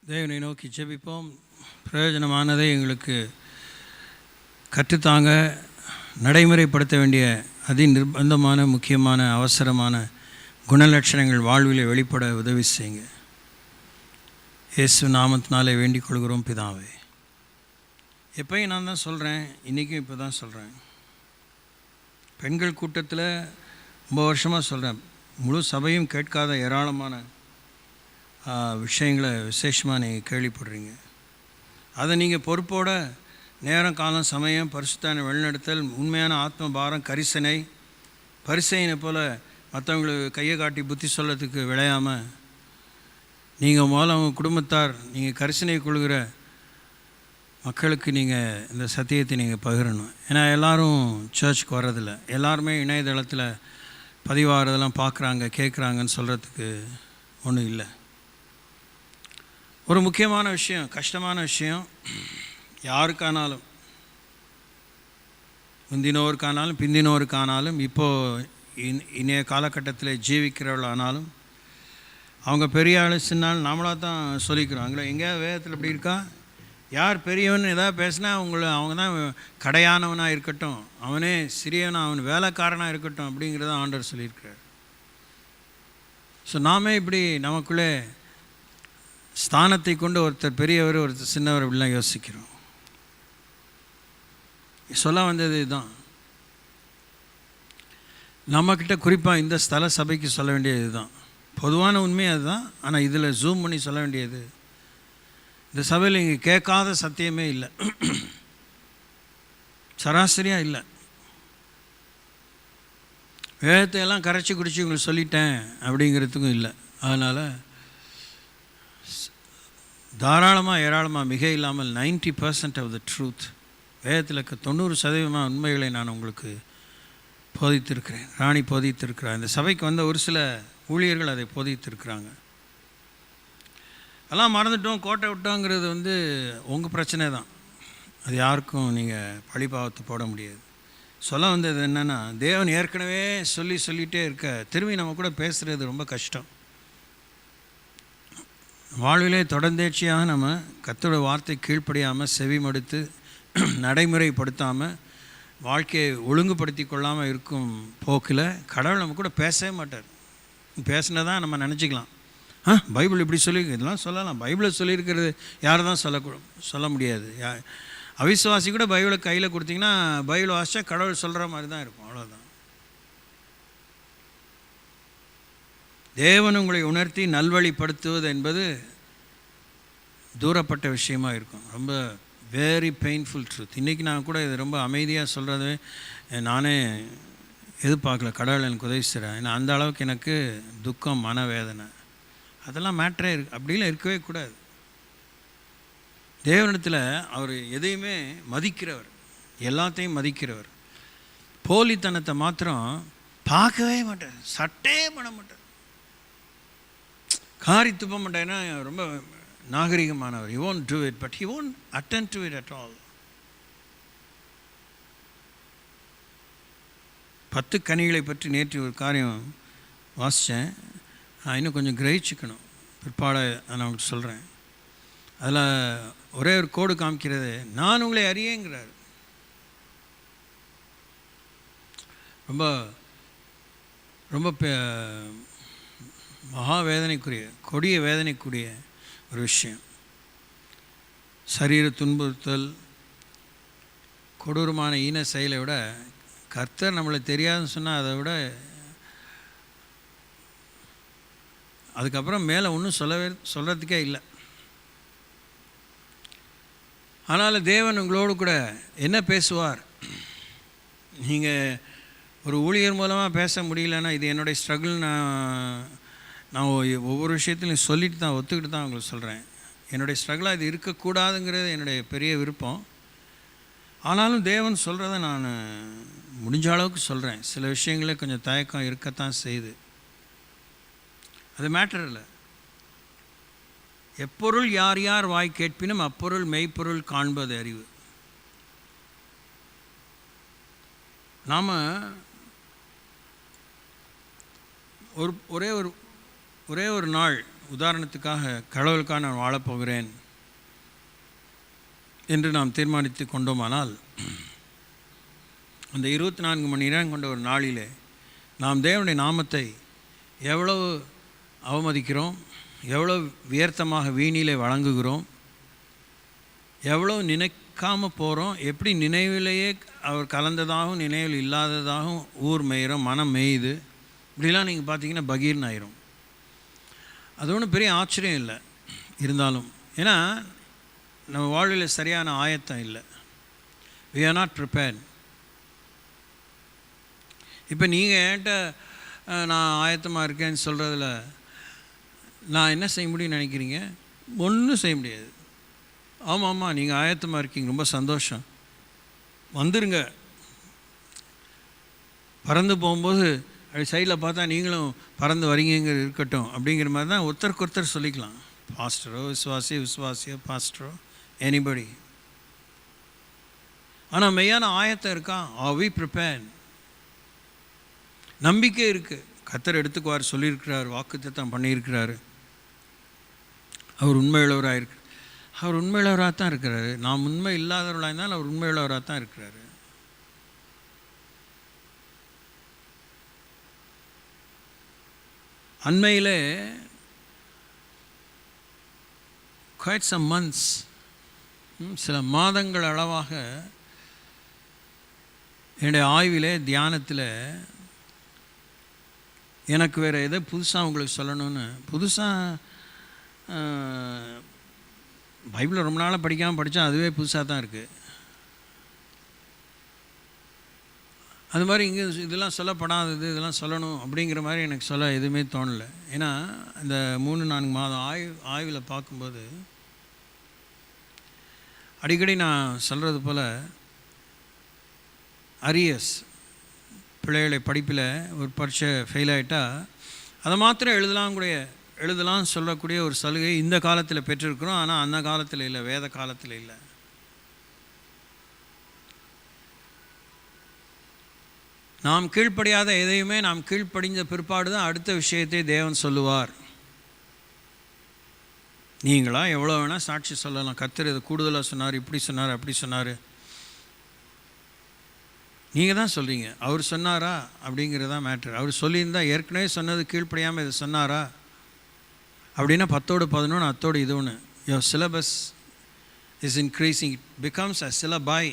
தேவனை நோக்கி ஜெபிப்போம். பிரயோஜனமானதை எங்களுக்கு கற்றுத்தாங்க, நடைமுறைப்படுத்த வேண்டிய நிர்பந்தமான முக்கியமான அவசரமான குணலட்சணங்கள் வாழ்வில் வெளிப்பட உதவி செய்யுங்க. இயேசு நாமத்தினாலே வேண்டிக் கொள்கிறோம் பிதாவே. எப்பயும் நான் தான் சொல்கிறேன், இன்றைக்கும் இப்போ தான் சொல்கிறேன். பெண்கள் கூட்டத்தில் ரொம்ப வருஷமாக சொல்கிறேன், முழு சபையும் கேட்காத ஏராளமான விஷயங்களை விசேஷமாக நீங்கள் கேள்விப்படுறீங்க. அதை நீங்கள் பொறுப்போடு நேரம் காலம் சமயம் பரிசுத்தான வழிநடத்தல் உண்மையான ஆத்ம பாரம் கரிசனை பரிசையினை போல் மற்றவங்களுக்கு கையை காட்டி புத்தி சொல்லத்துக்கு விளையாமல் நீங்கள் முதல்ல அவங்க குடும்பத்தார் நீங்கள் கரிசனை கொள்கிற மக்களுக்கு நீங்கள் இந்த சத்தியத்தை நீங்கள் பகிரணும். ஏன்னா எல்லோரும் சர்ச்சுக்கு வர்றதில்ல, எல்லாருமே இணையதளத்தில் பதிவாகிறதெல்லாம் பார்க்குறாங்க கேட்குறாங்கன்னு சொல்கிறதுக்கு ஒன்றும் இல்லை. ஒரு முக்கியமான விஷயம், கஷ்டமான விஷயம், யாருக்கானாலும் முந்தினோருக்கானாலும் பிந்தினோருக்கானாலும் இப்போது இன்றைய காலகட்டத்தில் ஜீவிக்கிறவர்களானாலும் அவங்க பெரிய ஆள் சின்னால் நாமளாக தான் சொல்லிக்கிறோம். எங்கேயாவது வேதத்தில் இப்படி இருக்கா? யார் பெரியவன் ஏதாவது பேசினா அவங்க தான் கடையானவனாக இருக்கட்டும், அவனே சிறியவனாக அவன் வேலைக்காரனாக இருக்கட்டும் அப்படிங்கிறத ஆண்டவர் சொல்லியிருக்கிறார். ஸோ நாமே இப்படி நமக்குள்ளே ஸ்தானத்தை கொண்டு ஒருத்தர் பெரியவர் ஒருத்தர் சின்னவர் அப்படிலாம் யோசிக்கிறோம். சொல்ல வந்தது இதுதான். நம்மக்கிட்ட குறிப்பாக இந்த ஸ்தல சபைக்கு சொல்ல வேண்டியது இதுதான். பொதுவான உண்மை அதுதான். ஆனால் இதில் ஜூம் பண்ணி சொல்ல வேண்டியது, இந்த சபையில் இங்கே கேட்காத சத்தியமே இல்லை, சராசரியாக இல்லை. வேதத்தை எல்லாம் கரைச்சி குடிச்சு உங்களுக்கு சொல்லிட்டேன் அப்படிங்கிறதுக்கும் இல்லை. அதனால் தாராளமாக ஏராளமாக மிக இல்லாமல் 90% ஆஃப் த ட்ரூத், வேதத்தில் 90% உண்மைகளை நான் உங்களுக்கு போதித்திருக்கிறேன். ராணி போதித்திருக்கிறார். இந்த சபைக்கு வந்த ஒரு சில ஊழியர்கள் அதை போதித்திருக்கிறாங்க. எல்லாம் மறந்துட்டோம் கோட்டை விட்டோங்கிறது உங்கள் பிரச்சனை தான். அது யாருக்கும் நீங்கள் பழிபாவத்தை போட முடியாது. சொல்ல வந்தது என்னென்னா, தேவன் ஏற்கனவே சொல்லிகிட்டே இருக்க திரும்பி நம்ம கூட பேசுகிறது ரொம்ப கஷ்டம். வாழ்விலே தொடர்ந்தேர்ச்சியாக நம்ம கர்த்தருடைய வார்த்தை கீழ்ப்படியாமல் செவி மடுத்து நடைமுறைப்படுத்தாமல் வாழ்க்கையை ஒழுங்குபடுத்தி கொள்ளாமல் இருக்கும் போக்கில் கடவுள் நம்ம கூட பேசவே மாட்டார். பேசினதான் நம்ம நினச்சிக்கலாம், பைபிள் இப்படி சொல்லி இதெல்லாம் சொல்லலாம், பைபிளை சொல்லியிருக்கிறது யார் தான் சொல்ல முடியாது. அவிசுவாசி கூட பைபிளை கையில் கொடுத்தீங்கன்னா பைபிள் வாசித்தா கடவுள் சொல்கிற மாதிரி தான் இருக்கும், அவ்வளோதான். தேவன் உங்களை உணர்த்தி நல்வழிப்படுத்துவது என்பது தூரப்பட்ட விஷயமாக இருக்கும். ரொம்ப வெரி பெயின்ஃபுல் ட்ரூத். இன்றைக்கி நான் கூட இது ரொம்ப அமைதியாக சொல்கிறது நானே எதிர்பார்க்கல. கடவுள் எனக்கு உதவி செய்கிறேன். ஏன்னா அந்த அளவுக்கு எனக்கு துக்கம் மனவேதனை அதெல்லாம் மேட்டரே அப்படிலாம் இருக்கவே கூடாது. தேவனிடத்தில் அவர் எதையுமே மதிக்கிறவர், எல்லாத்தையும் மதிக்கிறவர். போலித்தனத்தை மாத்திரம் பார்க்கவே மாட்டார், சட்டே பண்ண மாட்டார், காரி துப்ப மாட்டேன்னா ரொம்ப நாகரிகமானவர். He won't do it, but he won't attend to it at all. 10 கனிகளை பற்றி நேற்று ஒரு காரியம் வாசித்தேன். நான் இன்னும் கொஞ்சம் கிரகிச்சிக்கணும், பிற்பாட நான் உங்களுக்கு சொல்கிறேன். அதில் ஒரே ஒரு கோடு காமிக்கிறது, நான் உங்களை அறியேங்கிறார். ரொம்ப ரொம்ப மகா வேதனைக்குரிய கொடிய வேதனைக்குரிய ஒரு விஷயம். சரீர துன்புறுத்தல் கொடூரமான ஈன செயலை விட கர்த்தர் நம்மளை தெரியாதுன்னு சொன்னால் அதை விட அதுக்கப்புறம் மேலே ஒன்றும் சொல்கிறதுக்கே இல்லை. ஆனால் தேவன் உங்களோடு கூட என்ன பேசுவார்? நீங்கள் ஒரு ஊழியர் மூலமாக பேச முடியலன்னா, இது என்னுடைய ஸ்ட்ரகிள், நான் ஒவ்வொரு விஷயத்துலையும் சொல்லிட்டு தான் ஒத்துக்கிட்டு தான் உங்களுக்கு சொல்கிறேன். என்னுடைய ஸ்ட்ரகிளாக இது இருக்கக்கூடாதுங்கிறது என்னுடைய பெரிய விருப்பம். ஆனாலும் தேவன் சொல்கிறத நான் முடிஞ்ச அளவுக்கு சொல்கிறேன். சில விஷயங்களே கொஞ்சம் தயக்கம் இருக்கத்தான் செய்யுது. அது மேட்டர் இல்லை. எப்பொருள் யார் யார் வாய் கேட்பினும் அப்பொருள் மெய்ப்பொருள் காண்பது அறிவு. நாம் ஒரே ஒரு நாள் உதாரணத்துக்காக கடவுளுக்காக நான் வாழப்போகிறேன் என்று நாம் தீர்மானித்து கொண்டோமானால், அந்த 24 மணி நேரம் கொண்ட ஒரு நாளிலே நாம் தேவனுடைய நாமத்தை எவ்வளவு அவமதிக்கிறோம், எவ்வளோ வியர்த்தமாக வீணிலே வழங்குகிறோம், எவ்வளோ நினைக்காமல் போகிறோம், எப்படி நினைவிலேயே அவர் கலந்ததாகவும் நினைவில் இல்லாததாகவும் ஊர் மேயிறோம், மனம் மேயுது. இப்படிலாம் நீங்கள் பார்த்தீங்கன்னா பகீர்னு ஆயிரும். அது ஒன்றும் பெரிய ஆச்சரியம் இல்லை. இருந்தாலும் ஏன்னா நம்ம வாழ்வில் சரியான ஆயத்தம் இல்லை. we are not prepared. இப்போ நீங்கள் என்கிட்ட நான் ஆயத்தமாக இருக்கேன்னு சொல்கிறதில் நான் என்ன செய்ய முடியும்னு நினைக்கிறீங்க? ஒன்றும் செய்ய முடியாது. ஆமாம், நீங்கள் ஆயத்தமாக இருக்கீங்க, ரொம்ப சந்தோஷம், வந்துடுங்க. பறந்து போகும்போது அப்படி சைடில் பார்த்தா நீங்களும் பறந்து வரீங்கிற இருக்கட்டும் அப்படிங்கிற மாதிரி தான் ஒருத்தருக்கு ஒருத்தர் சொல்லிக்கலாம். பாஸ்டரோ விசுவாசியோ பாஸ்டரோ எனிபடி. ஆனால் மெய்யான ஆயத்தம் இருக்கா? Are we prepared? நம்பிக்கை இருக்குது. கர்த்தர் எடுத்துக்குவார், சொல்லியிருக்கிறார், வாக்குத்தத்தம் பண்ணியிருக்கிறாரு. அவர் உண்மையுள்ளவராக இருக்கு. அவர் உண்மையுள்ளவராக தான் இருக்கிறாரு. நாம் உண்மை இல்லாதவர்களாக இருந்தால் அவர் உண்மையுள்ளவராக தான் இருக்கிறாரு. அண்மையில் quite some months, சில மாதங்கள் அளவாக என்னுடைய ஆய்விலே தியானத்தில் எனக்கு வேறு எதை புதுசாக உங்களுக்கு சொல்லணும்னு, புதுசாக பைபிளை ரொம்ப நாளாக படித்தா அதுவே புதுசாக தான் இருக்குது. அது மாதிரி இங்கே இதெல்லாம் சொல்லப்படாதது, இதெல்லாம் சொல்லணும் அப்படிங்கிற மாதிரி எனக்கு சொல்ல எதுவுமே தோணலை. ஏன்னா இந்த 3-4 மாதம் ஆய்வில் பார்க்கும்போது அடிக்கடி நான் சொல்கிறது போல் அரியஸ் பிள்ளைகளை படிப்பில் ஒரு பரீட்சை ஃபெயில் ஆகிட்டா அதை மாத்திரம் எழுதலாம் சொல்லக்கூடிய ஒரு சலுகை இந்த காலத்தில் பெற்றிருக்கிறோம். ஆனால் அந்த காலத்தில் இல்லை, வேத காலத்தில் இல்லை. நாம் கீழ்ப்படியாத எதையுமே நாம் கீழ்ப்படிஞ்ச பிற்பாடு தான் அடுத்த விஷயத்தை தேவன் சொல்லுவார். நீங்களா எவ்வளோ வேணால் சாட்சி சொல்லலாம், கர்த்தர் இதை கூடுதலாக சொன்னார், இப்படி சொன்னார், அப்படி சொன்னார். நீங்கள் தான் சொல்கிறீங்க, அவர் சொன்னாரா அப்படிங்கிறது தான் மேட்ரு. அவர் சொல்லியிருந்தால் ஏற்கனவே சொன்னது கீழ்ப்படியாமல் இதை சொன்னாரா அப்படின்னா 10-11 அத்தோடு இது ஒன்று. Your syllabus is increasing. It becomes a syllabi.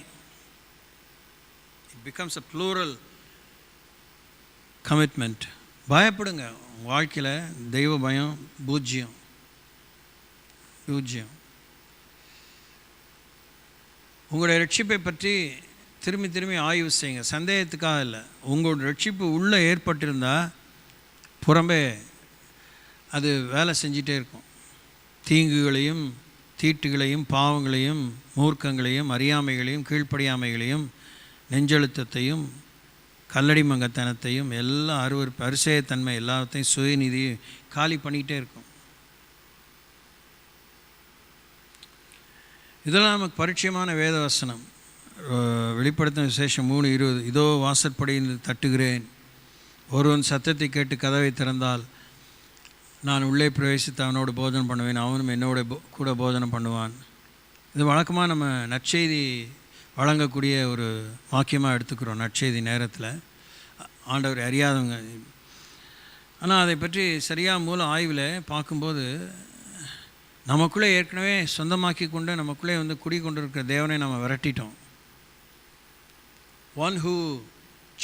It becomes a plural commitment. பயப்படுங்க. வாழ்க்கையில் தெய்வ பயம் பூஜ்யம். உங்களுடைய ரட்சிப்பை பற்றி திரும்பி ஆய்வு செய்யுங்க. சந்தேகத்துக்காக இல்லை. உங்களோட ரட்சிப்பு உள்ளே ஏற்பட்டிருந்தால் புறம்பே அது வேலை செஞ்சிட்டே இருக்கும். தீங்குகளையும் தீட்டுகளையும் பாவங்களையும் மூர்க்கங்களையும் அறியாமைகளையும் கீழ்ப்படியாமைகளையும் நெஞ்செழுத்தத்தையும் கல்லடிமங்கத்தனத்தையும் எல்லாம் அரிசயத்தன்மை எல்லாத்தையும் சுயநிதியும் காலி பண்ணிகிட்டே இருக்கும். இதெல்லாம் நமக்கு பரிச்சயமான வேத வசனம். வெளிப்படுத்தின விசேஷம் 3:20. இதோ வாசற்படியில் தட்டுகிறேன், ஒருவன் சத்தத்தை கேட்டு கதவை திறந்தால் நான் உள்ளே பிரவேசித்து அவனோடு போஜனம் பண்ணுவேன், அவனும் என்னோட கூட போஜனம் பண்ணுவான். இது வழக்கமாக நம்ம நற்செய்தி வழங்கக்கூடிய ஒரு வாக்கியமாக எடுத்துக்கிறோம் நற்செய்தி நேரத்தில், ஆண்டவர் அறியாதவங்க. ஆனால் அதை பற்றி சரியாக மூல ஆய்வில் பார்க்கும்போது நமக்குள்ளே ஏற்கனவே சொந்தமாக்கி கொண்டு நமக்குள்ளே குடி கொண்டு இருக்கிற தேவனை நம்ம விரட்டிட்டோம். One who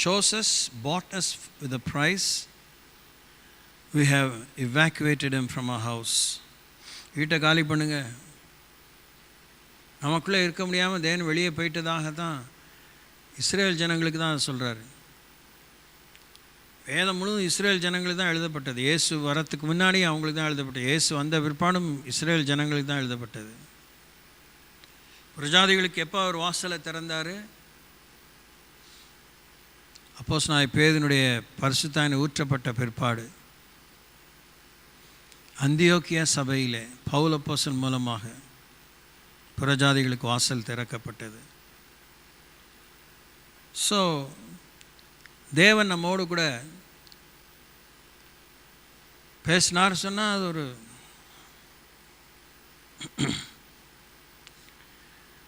chose us, bought us with a price, we have evacuated him from our house. வீட்டை காலி பண்ணுங்க. நமக்குள்ளே இருக்க முடியாமல் தேவன் வெளியே போயிட்டதாக தான் இஸ்ரேல் ஜனங்களுக்கு தான் சொல்கிறாரு. வேதம் முழுவதும் இஸ்ரேல் ஜனங்களுக்கு தான் எழுதப்பட்டது. இயேசு வரத்துக்கு முன்னாடி அவங்களுக்கு தான் எழுதப்பட்டது. இயேசு வந்த பிற்பாடும் இஸ்ரேல் ஜனங்களுக்கு தான் எழுதப்பட்டது. பிரஜாதிகளுக்கு எப்போ அவர் வாசலை திறந்தார்? அப்போஸ்தலனாகிய பேதுருவினுடைய பரிசுத்தாவின் ஊற்றப்பட்ட பிற்பாடு அந்தியோக்கியா சபையிலே பவுல் அப்போஸ்தலன் மூலமாக புறஜாதிகளுக்கு வாசல் திறக்கப்பட்டது. ஸோ தேவன் நம்மோடு கூட பேசினார் சொன்னால் அது ஒரு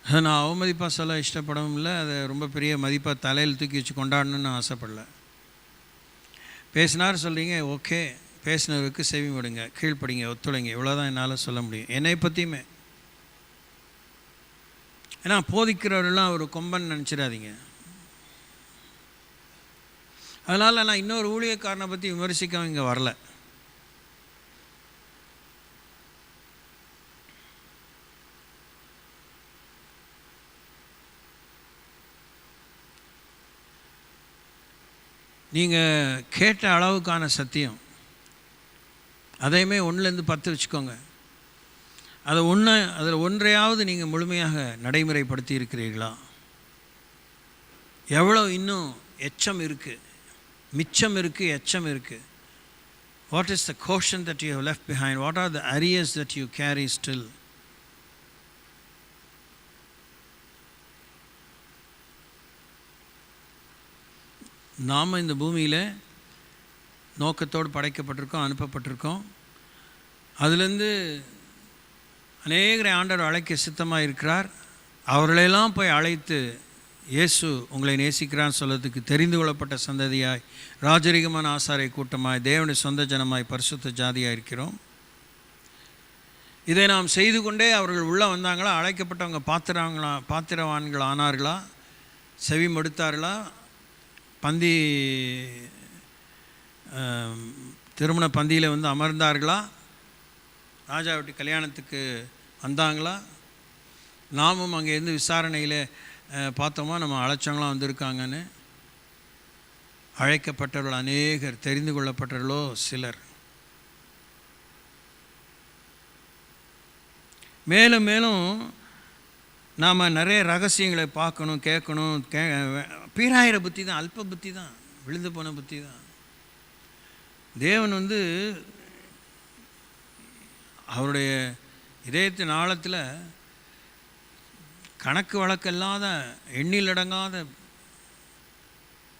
அதை நான் அவமதிப்பாக சொல்ல இஷ்டப்படவும் இல்லை, அதை ரொம்ப பெரிய மதிப்பாக தலையில் தூக்கி வச்சு கொண்டாடணுன்னு ஆசைப்படல. பேசினார் சொல்கிறீங்க, ஓகே, பேசினவருக்கு செவி விடுங்க, கீழ்ப்படிங்க, ஒத்துழைங்க, இவ்வளோதான் என்னால் சொல்ல முடியும் என்னை பற்றியுமே. ஏன்னா போதிக்கிறவரெல்லாம் ஒரு கொம்பன் நினச்சிடாதீங்க. அதனால் நான் இன்னொரு ஊழியக்காரனை பற்றி விமர்சிக்கவும் இங்கே வரல. நீங்கள் கேட்ட அளவுக்கான சத்தியம் அதையுமே 1லேருந்து 10 வச்சுக்கோங்க. அதில் ஒன்றையாவது நீங்கள் முழுமையாக நடைமுறைப்படுத்தி இருக்கிறீர்களா? எவ்வளோ இன்னும் எச்சம் இருக்குது, மிச்சம் இருக்குது, எச்சம் இருக்குது. What is the caution that you have left behind? What are the arrears that you carry still? நாம் இந்த பூமியில் நோக்கத்தோடு படைக்கப்பட்டிருக்கோம், அனுப்பப்பட்டிருக்கோம். அதுலேருந்து அநேகரை ஆண்டவர் அழைக்க சித்தமாக இருக்கிறார். அவர்களெல்லாம் போய் அழைத்து இயேசு உங்களை நேசிக்கிறான்னு சொல்கிறதுக்கு தெரிந்து கொள்ளப்பட்ட சந்ததியாய், ராஜரிகமான ஆசாரிய கூட்டமாய், தேவனுடைய சொந்த ஜனமாய், பரிசுத்த ஜாதியாக இருக்கிறோம். இதை நாம் செய்து கொண்டே அவர்கள் உள்ளே வந்தாங்களா? அழைக்கப்பட்டவங்க பாத்திரவான்கள் ஆனார்களா? செவி மடுத்தார்களா? பந்தி திருமண பந்தியில் வந்து அமர்ந்தார்களா? ராஜா வீட்டு கல்யாணத்துக்கு வந்தாங்களா? நாமும் அங்கேருந்து விசாரணையில் பார்த்தோமா நம்ம அழைச்சவங்களாம் வந்திருக்காங்கன்னு. அழைக்கப்பட்டவர்கள் அநேகர், தெரிந்து கொள்ளப்பட்டவர்களோ சிலர். மேலும் மேலும் நாம் நிறைய ரகசியங்களை பார்க்கணும், கேட்கணும். பீராயிர புத்தி தான், அல்ப புத்தி தான், விழுந்து போன புத்தி தான். தேவன் வந்து அவருடைய இதயத்தின் ஆழத்தில் கணக்கு வழக்கல்லாத, எண்ணிலடங்காத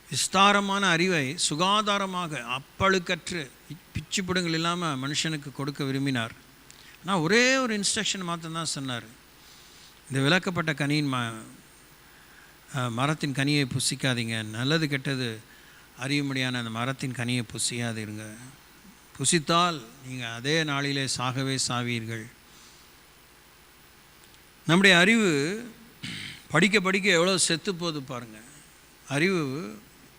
விஸ்தாரமான அறிவை சுகாதாரமாக அப்பழுக்கற்று பிச்சு பிடுங்கள் இல்லாமல் மனுஷனுக்கு கொடுக்க விரும்பினார். ஆனால் ஒரே ஒரு இன்ஸ்ட்ரக்ஷன் மாத்திரம்தான் சொன்னார். இந்த விளக்கப்பட்ட கனியின் மரத்தின் கனியை புசிக்காதீங்க, நல்லது கெட்டது அறியும்படியான அந்த மரத்தின் கனியை புசியாதீருங்க. புசித்தால் நீங்கள் அதே நாளிலே சாகவே சாவீர்கள். நம்முடைய அறிவு படிக்க படிக்க எவ்வளோ செத்து போகுது பாருங்கள். அறிவு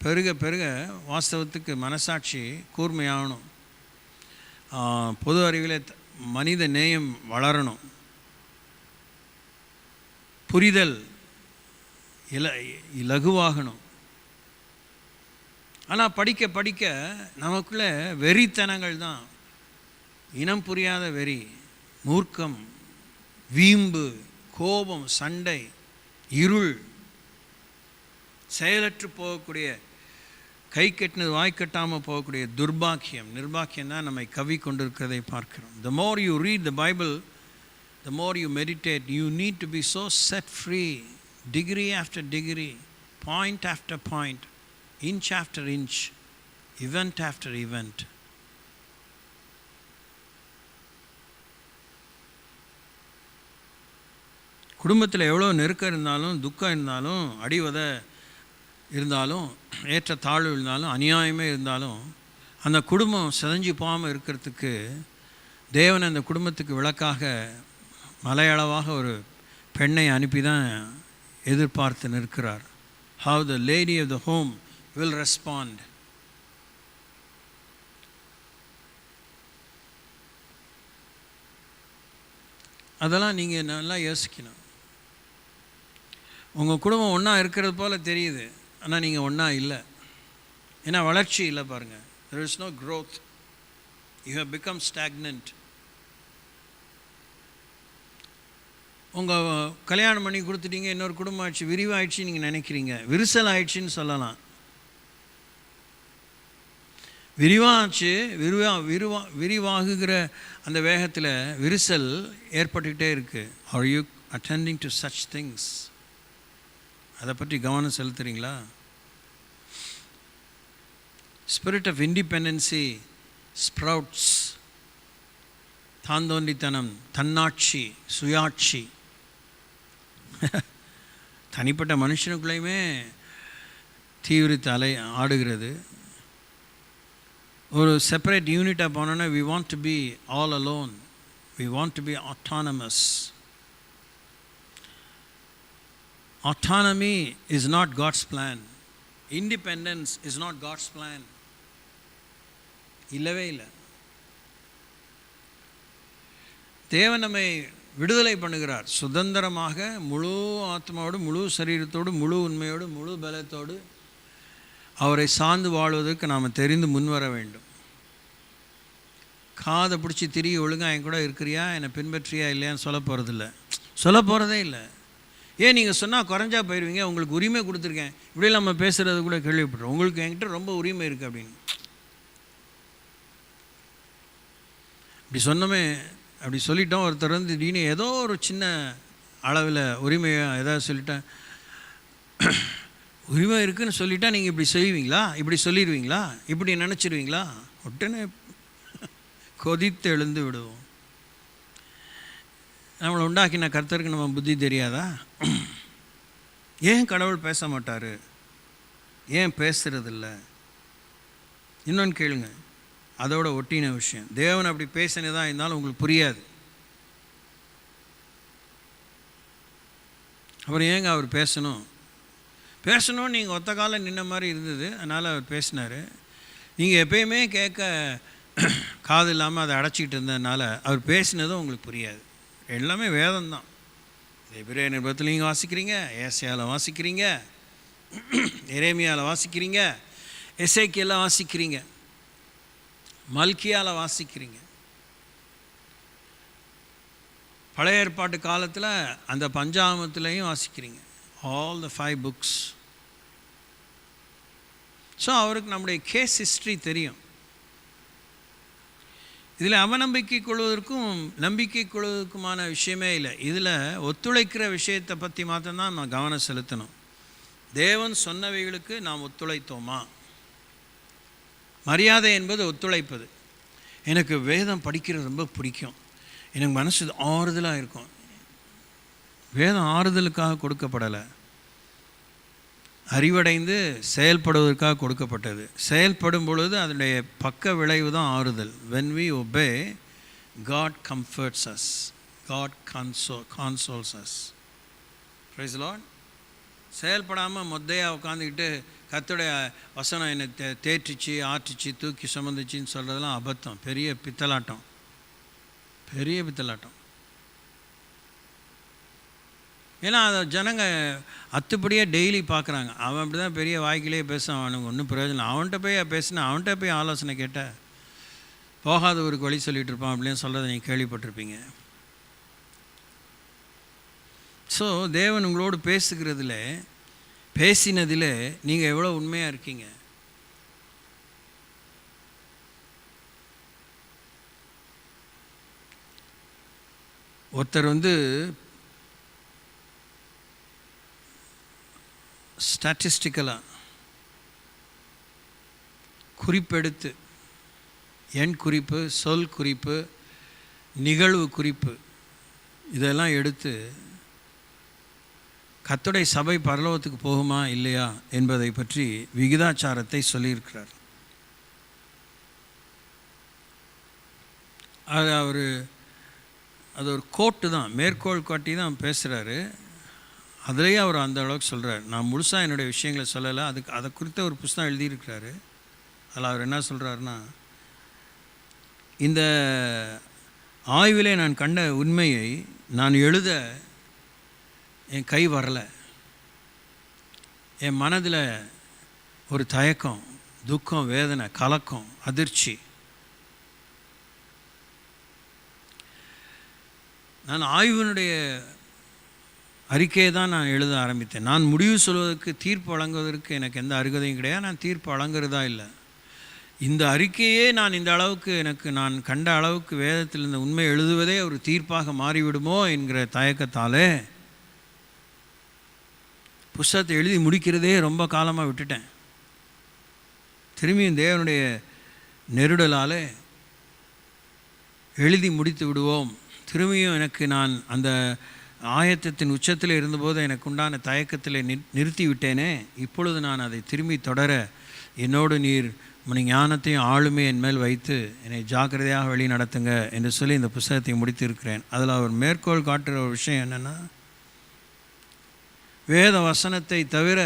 பெருக பெருக வாஸ்தவத்துக்கு மனசாட்சி கூர்மையாகணும். பொது அறிவில் மனித நேயம் வளரணும். புரிதல் இலகுவாகணும். ஆனால் படிக்க படிக்க நமக்குள்ள வெறித்தனங்கள் தான். இனம் புரியாத வெறி, மூர்க்கம், வீம்பு, கோபம், சண்டை, இருள், செயலற்று போகக்கூடிய, கை கட்டினது வாய் கட்டாமல் போகக்கூடிய துர்பாக்கியம், நிர்பாக்கியம் தான் நம்மை கவி கொண்டிருக்கிறதை பார்க்கிறோம். The more you read the Bible, the more you meditate, you need to be so set free, degree after degree, point after point, inch after inch, event after event. குடும்பத்தில் எவ்வளோ நெருக்கம் இருந்தாலும், துக்கம் இருந்தாலும், அடிவதை இருந்தாலும், ஏற்ற தாழ்வு இருந்தாலும், அநியாயமே இருந்தாலும், அந்த குடும்பம் சிதைஞ்சு போகாமல் இருக்கிறதுக்கு தேவன் அந்த குடும்பத்துக்கு விளக்காக மலையளவாக ஒரு பெண்ணை அனுப்பி தான் எதிர்பார்த்து நிற்கிறார். How the lady of the home will respond. அதெல்லாம் நீங்கள் நல்லா யோசிக்கணும். உங்கள் குடும்பம் ஒன்றா இருக்கிறது போல் தெரியுது, ஆனால் நீங்கள் ஒன்றா இல்லை. ஏன்னா வளர்ச்சி இல்லை பாருங்கள். There is no growth. You have become stagnant. உங்கள் கல்யாணம் பண்ணி கொடுத்துட்டீங்க, இன்னொரு குடும்பம் ஆயிடுச்சு, விரிவாயிடுச்சு நீங்கள் நினைக்கிறீங்க. விரிசல் ஆயிடுச்சின்னு சொல்லலாம். விரிவாச்சு, விரிவாகுகிற அந்த வேகத்தில் விரிசல் ஏற்பட்டுக்கிட்டே இருக்குது. Are you attending to such things? அதை பற்றி கவனம் செலுத்துறீங்களா? Spirit of independency sprouts. தாந்தோன்றித்தனம், தன்னாட்சி, சுயாட்சி தனிப்பட்ட மனுஷனுக்குள்ளேயுமே தீவிரித்து ஆடுகிறது. ஒரு செப்பரேட் யூனிட்டாக போனோன்னா we want to be all alone, we want to be autonomous. Autonomy is not God's plan. Independence is not God's plan. இல்லவே இல்லை. தேவன் நம்மை விடுதலை பண்ணுகிறார். சுதந்திரமாக முழு ஆத்மாவோடு, முழு சரீரத்தோடு, முழு உண்மையோடு, முழு பலத்தோடு அவரை சார்ந்து வாழ்வதற்கு நாம் தெரிந்து முன்வர வேண்டும். காதை பிடிச்சி திரிகி ஒழுங்காக என் கூட இருக்கிறியா, என்னை பின்பற்றியா இல்லையான்னு சொல்ல போகிறதே இல்லை. ஏன் நீங்கள் சொன்னால் குறைஞ்சா போயிடுவீங்க, உங்களுக்கு உரிமை கொடுத்துருக்கேன், இப்படிலாம் நம்ம பேசுகிறது கூட கேள்விப்படுறோம். உங்களுக்கு என்கிட்ட ரொம்ப உரிமை இருக்குது அப்படின்னு. இப்படி சொன்னோமே, அப்படி சொல்லிட்டோம். ஒருத்தர் வந்து திடீர்னு ஏதோ ஒரு சின்ன அளவில் உரிமையை ஏதாவது சொல்லிட்டேன், உரிமை இருக்குதுன்னு சொல்லிட்டா நீங்கள் இப்படி செய்வீங்களா, இப்படி சொல்லிடுவீங்களா, இப்படி நினச்சிடுவீங்களா? உடனே கொதித்து எழுந்து விடுவோம். நம்மளை உண்டாக்கின கர்த்தருக்கு நம்ம புத்தி தெரியாதா? ஏன் கடவுள் பேச மாட்டார், ஏன் பேசுறதில்ல? இன்னொன்று கேளுங்க, அதோட ஒட்டின விஷயம். தேவன் அப்படி பேசினதாக இருந்தாலும் உங்களுக்கு புரியாது. அப்புறம் ஏங்க அவர் பேசணும் நீங்கள் ஒத்த காலம் நின்ன மாதிரி இருந்தது, அதனால் அவர் பேசினார். நீங்கள் எப்பயுமே கேட்க காது இல்லாமல் அதை அடைச்சிக்கிட்டு இருந்ததுனால அவர் பேசினதும் உங்களுக்கு புரியாது. எல்லாமே வேதம்தான். எபிரேயர் நிருபத்தில் நீங்கள் வாசிக்கிறீங்க, ஏசாயாவில் வாசிக்கிறீங்க, எரேமியாவில் வாசிக்கிறீங்க, எசேக்கியேலில் வாசிக்கிறீங்க, மல்கியாவில் வாசிக்கிறீங்க. பழைய ஏற்பாட்டு காலத்தில் அந்த பஞ்சாமத்துலேயும் வாசிக்கிறீங்க. All the 5 books. ஸோ அவருக்கு நம்முடைய கேஸ் ஹிஸ்ட்ரி தெரியும். இதில் அவநம்பிக்கை கொள்வதற்கும் நம்பிக்கை கொள்வதற்குமான விஷயமே இல்லை. இதில் ஒத்துழைக்கிற விஷயத்தை பற்றி மாத்திரம்தான் நம்ம கவனம் செலுத்தணும். தேவன் சொன்னவைகளுக்கு நாம் ஒத்துழைத்தோமா? மரியாதை என்பது ஒத்துழைப்பது. எனக்கு வேதம் படிக்கிறது ரொம்ப பிடிக்கும், எனக்கு மனசு ஆறுதலாக இருக்கும். வேதம் ஆறுதலுக்காக கொடுக்கப்படலை, அறிவடைந்து செயல்படுவதற்காக கொடுக்கப்பட்டது. செயல்படும் பொழுது அதனுடைய பக்க விளைவு தான் ஆறுதல். when we obey, God comforts us, God consoles us. praise the Lord. செயல்படாமல் மொத்தையாக உட்காந்துக்கிட்டு கர்த்தருடைய வசனம் என்னை தேற்றிச்சு, ஆற்றிச்சு, தூக்கி சுமந்துச்சின்னு சொல்கிறதெல்லாம் அபத்தம், பெரிய பித்தலாட்டம். ஏன்னா அதை ஜனங்க அத்துப்படியே டெய்லி பார்க்குறாங்க. அவன் அப்படி தான் பெரிய வாய்க்கிலே பேசுவான், அவனுக்கு ஒன்றும் பிரயோஜனம். அவன்கிட்ட போய் ஆலோசனை கேட்ட போகாத ஒரு வழி சொல்லிகிட்டு இருப்பான் அப்படின்னு சொல்கிறத நீங்கள் கேள்விப்பட்டிருப்பீங்க. ஸோ தேவன் உங்களோடு பேசினதில் நீங்கள் எவ்வளோ உண்மையாக இருக்கீங்க? ஒருத்தர் வந்து ஸ்டாட்டிஸ்டிக்கலாக குறிப்பெடுத்து, எண் குறிப்பு, சொல் குறிப்பு, நிகழ்வு குறிப்பு இதெல்லாம் எடுத்து கர்த்தருடைய சபை பரலோகத்துக்கு போகுமா இல்லையா என்பதை பற்றி விகிதாச்சாரத்தை சொல்லியிருக்கிறார். அது ஒரு கோட்டு தான், மேற்கோள் காட்டி தான் பேசுகிறாரு. அதிலேயே அவர் அந்த அளவுக்கு சொல்கிறார். நான் முழுசாக என்னுடைய விஷயங்களை சொல்லலை, அதை குறித்த ஒரு புத்தகம் எழுதியிருக்கிறாரு. அதில் அவர் என்ன சொல்கிறாருன்னா, இந்த ஆய்விலே நான் கண்ட உண்மையை நான் எழுத என் கை வரலை. என் மனதில் ஒரு தயக்கம், துக்கம், வேதனை, கலக்கம், அதிர்ச்சி. நான் ஆய்வினுடைய அறிக்கையை தான் நான் எழுத ஆரம்பித்தேன். நான் முடிவு சொல்வதற்கு, தீர்ப்பு வழங்குவதற்கு எனக்கு எந்த அருகதையும் கிடையாது. நான் தீர்ப்பு வழங்குறதா இல்லை. இந்த அறிக்கையே நான் இந்த அளவுக்கு நான் கண்ட அளவுக்கு வேதத்தில் இந்த உண்மை எழுதுவதே ஒரு தீர்ப்பாக மாறிவிடுமோ என்கிற தயக்கத்தாலே புஸ்தகத்தை எழுதி முடிக்கிறதே ரொம்ப காலமாக விட்டுட்டேன். திரும்பியும் தேவனுடைய நெருடலால் எழுதி முடித்து விடுவோம். திரும்பியும் எனக்கு நான் அந்த ஆயத்தத்தின் உச்சத்தில் இருந்தபோது எனக்கு உண்டான தயக்கத்தில் நிறுத்தி விட்டேனே, இப்பொழுது நான் அதை திரும்பி தொடர என்னோடு நீர் ஞானத்தையும் ஆளுமே என் மேல் வைத்து என்னை ஜாக்கிரதையாக வழி நடத்துங்க என்று சொல்லி இந்த புத்தகத்தை முடித்து இருக்கிறேன். அதில் அவர் மேற்கோள் காட்டுகிற ஒரு விஷயம் என்னென்னா, வேத வசனத்தை தவிர,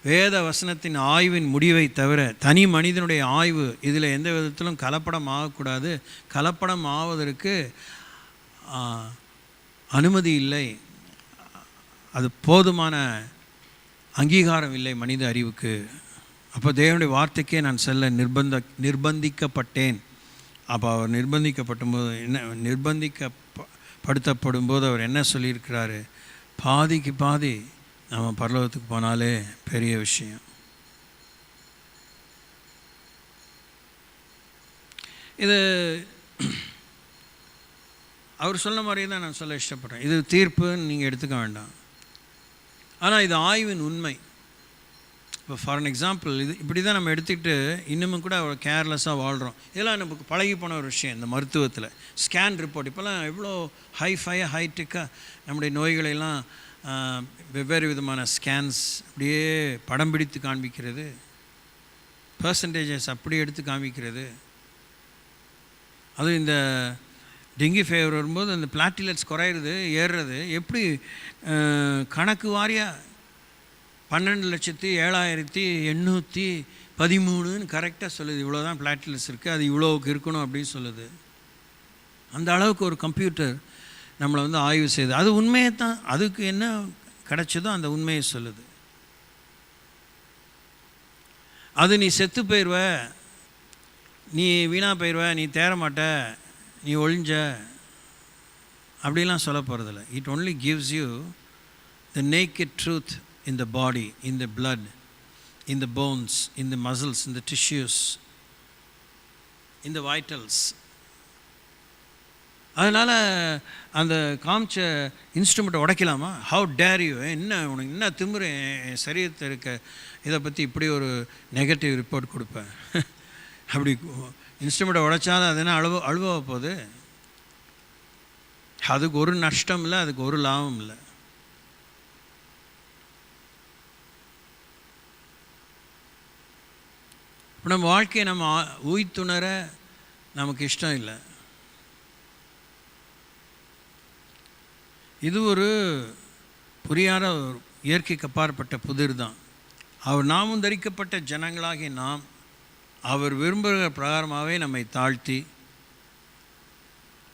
வேத வசனத்தின் ஆய்வின் முடிவை தவிர தனி மனிதனுடைய ஆய்வு இதில் எந்த விதத்திலும் கலப்படம் ஆகக்கூடாது. கலப்படம் ஆவதற்கு அனுமதி இல்லை. அது போதுமான அங்கீகாரம் இல்லை மனித அறிவுக்கு. அப்போ தேவனுடைய வார்த்தைக்கே நான் செல்ல நிர்பந்திக்கப்பட்டேன். அப்போ அவர் நிர்பந்திக்கப்படுத்தப்படும் போது அவர் என்ன சொல்லியிருக்கிறாரு? பாதிக்கு பாதி நம்ம பரலோகத்துக்கு போனாலே பெரிய விஷயம். இது அவர் சொன்ன மாதிரியே தான் நான் சொல்ல இஷ்டப்படுறேன். இது தீர்ப்புன்னு நீங்கள் எடுத்துக்க வேண்டாம். ஆனால் இது ஆய்வின் உண்மை. இப்போ ஃபார் எக்ஸாம்பிள் இது இப்படி தான் நம்ம எடுத்துக்கிட்டு இன்னமும் கூட அவர் கேர்லெஸ்ஸாக வாழ்கிறோம். இதெல்லாம் நமக்கு பழகி போன ஒரு விஷயம். இந்த மருத்துவத்தில் ஸ்கேன் ரிப்போர்ட் இப்போல்லாம் எவ்வளோ ஹைடெக்காக நம்முடைய நோய்களெல்லாம் வெவ்வேறு விதமான ஸ்கேன்ஸ் அப்படியே படம் பிடித்து காண்பிக்கிறது, பர்சன்டேஜஸ் அப்படி எடுத்து காமிக்கிறது. அதுவும் இந்த டெங்கி ஃபீவர் வரும்போது அந்த பிளாட்டிலெட்ஸ் குறையிறது, ஏறுறது எப்படி கணக்கு வாரியாக 12,07,813 கரெக்டாக சொல்லுது. இவ்வளோ தான் பிளாட்டிலெட்ஸ் இருக்குது, அது இவ்வளோவுக்கு இருக்கணும் அப்படின்னு சொல்லுது. அந்த அளவுக்கு ஒரு கம்ப்யூட்டர் நம்மளை வந்து ஆய்வு செய்யுது. அது உண்மையை தான், அதுக்கு என்ன கிடைச்சதோ அந்த உண்மையை சொல்லுது. அது நீ செத்து போயிடுவ, நீ வீணாக போயிடுவ, நீ தேரமாட்ட, நீ ஒழிஞ்ச அப்படிலாம் சொல்ல போகிறதில்ல. It only gives you the naked truth in the body, in the blood, in the bones, in the muscles, in the tissues, in the vitals. அதனால் அந்த காமிச்ச இன்ஸ்ட்ருமெண்ட்டை உடைக்கலாமா? ஹவு டேர் யூ, என்ன உனக்கு என்ன திமிரு சரீரத்தில் இருக்க இதை பற்றி இப்படி ஒரு நெகட்டிவ் ரிப்போர்ட் கொடுப்பேன்? அப்படி இன்ஸ்ட்ருமெண்ட்டை உடைச்சாலும் அது என்ன அழுவ போகுது? அதுக்கு ஒரு நஷ்டம் இல்லை, அதுக்கு ஒரு லாபம் இல்லை. இப்போ நம்ம வாழ்க்கையை நம்ம உய்த்துணர நமக்கு இஷ்டம் இல்லை. இது ஒரு புரியாத ஒரு இயற்கைக்கு அப்பாற்பட்ட புதிர் தான். அவர் நாமும் தரிக்கப்பட்ட ஜனங்களாகி நாம் அவர் விரும்புகிற பிரகாரமாகவே நம்மை தாழ்த்தி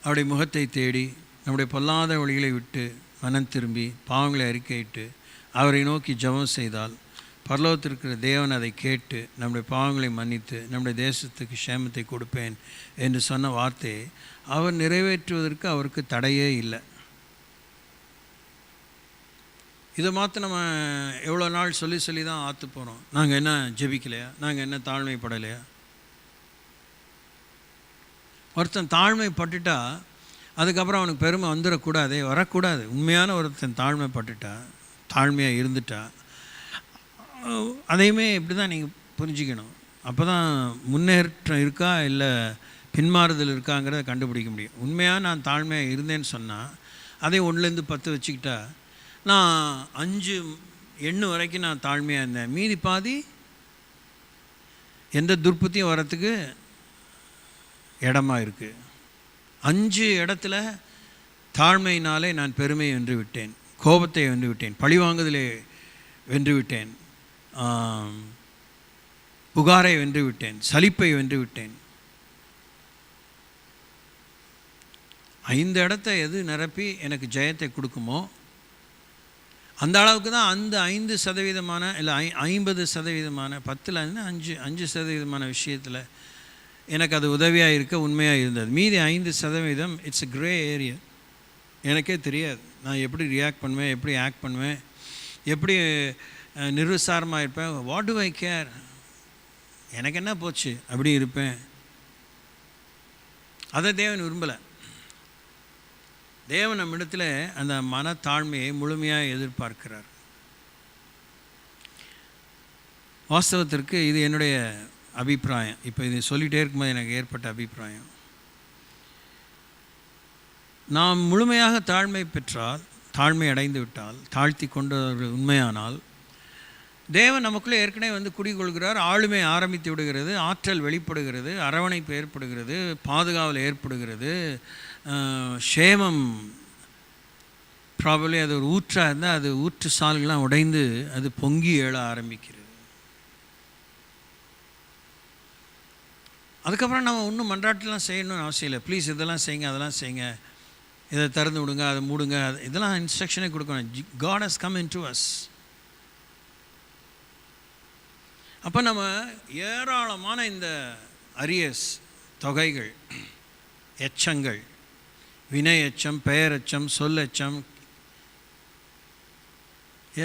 அவருடைய முகத்தை தேடி நம்முடைய பொல்லாத வழிகளை விட்டு மனம் திரும்பி பாவங்களை அறிக்கையிட்டு அவரை நோக்கி ஜெபம் செய்தால் பரலோகத்திற்கிற தேவன் அதை கேட்டு நம்முடைய பாவங்களை மன்னித்து நம்முடைய தேசத்துக்கு க்ஷேமத்தை கொடுப்பேன் என்று சொன்ன வார்த்தையை அவர் நிறைவேற்றுவதற்கு அவருக்கு தடையே இல்லை. இதை மாற்ற நம்ம எவ்வளோ நாள் சொல்லி தான் ஆற்று போகிறோம். நாங்கள் என்ன ஜெபிக்கலையா? நாங்கள் என்ன தாழ்மைப்படலையா? ஒருத்தன் தாழ்மைப்பட்டுட்டா அதுக்கப்புறம் அவனுக்கு பெருமை வந்துடக்கூடாதே, வரக்கூடாது. உண்மையான ஒருத்தன் தாழ்மைப்பட்டுட்டா, தாழ்மையாக இருந்துட்டா, அதையுமே இப்படி தான் நீங்கள் புரிஞ்சுக்கணும். அப்போ தான் முன்னேற்றம் இருக்கா இல்லை பின்மாறுதல் இருக்காங்கிறத கண்டுபிடிக்க முடியும். உண்மையாக நான் தாழ்மையாக இருந்தேன்னு சொன்னால் அதே 1லேருந்து 10 வச்சுக்கிட்டா நான் 5 எண்ணு வரைக்கும் நான் தாழ்மையாக இருந்தேன், மீதி பாதி எந்த துர்பத்தியும் வரத்துக்கு இடமா இருக்குது. 5 இடத்துல தாழ்மையினாலே நான் பெருமையை வென்று விட்டேன், கோபத்தை வென்று விட்டேன், பழிவாங்குதலை வென்று விட்டேன், புகாரை வென்று விட்டேன், சலிப்பை வென்று விட்டேன். 5 இடத்த எது நிரப்பி எனக்கு ஜெயத்தை கொடுக்குமோ அந்த அளவுக்கு தான் அந்த 5% இல்லை 50%, 10% 5% விஷயத்தில் எனக்கு அது உதவியாக இருக்க உண்மையாக இருந்தது. மீதி 5% இட்ஸ் எ கிரே ஏரியா. எனக்கே தெரியாது நான் எப்படி ரியாக்ட் பண்ணுவேன், எப்படி ஆக்ட் பண்ணுவேன், எப்படி நிர்விசாரமாக இருப்பேன். வாட் டு ஐ கேர், எனக்கு என்ன போச்சு அப்படி இருப்பேன். அதை தேவன் விரும்பலை. தேவன் நம்மிடத்தில் அந்த மனத்தாழ்மையை முழுமையாக எதிர்பார்க்கிறார். வாஸ்தவத்திற்கு இது என்னுடைய அபிப்பிராயம். இப்போ இது சொல்லிகிட்டே இருக்கும்போது எனக்கு ஏற்பட்ட அபிப்பிராயம். நாம் முழுமையாக தாழ்மை பெற்றால், தாழ்மை அடைந்து விட்டால், தாழ்த்தி கொண்டவர்கள் உண்மையானால், தேவன் நமக்குள்ளே ஏற்கனவே வந்து குடிகொள்கிறார். ஆளுமை ஆரம்பித்து விடுகிறது, ஆற்றல் வெளிப்படுகிறது, அரவணைப்பு ஏற்படுகிறது, பாதுகாவல் ஏற்படுகிறது, சேமம் ப்ராபப்ளி அது ஒரு ஊற்றாக இருந்தால் அது ஊற்று சால்கள்லாம் உடைந்து அது பொங்கி எழ ஆரம்பிக்கிறது. அதுக்கப்புறம் நம்ம இன்னும் மன்றாட்டெலாம் செய்யணும்னு அவசியம் இல்லை. ப்ளீஸ் இதெல்லாம் செய்யுங்க, அதெல்லாம் செய்யுங்க, இதை திறந்து விடுங்க, அதை மூடுங்க, இதெல்லாம் இன்ஸ்ட்ரக்ஷனே கொடுக்கணும். God has come into us. அப்போ நம்ம ஏராளமான இந்த அரியஸ் தொகைகள், எச்சங்கள், வினை எச்சம், பெயர் எச்சம், சொல் எச்சம்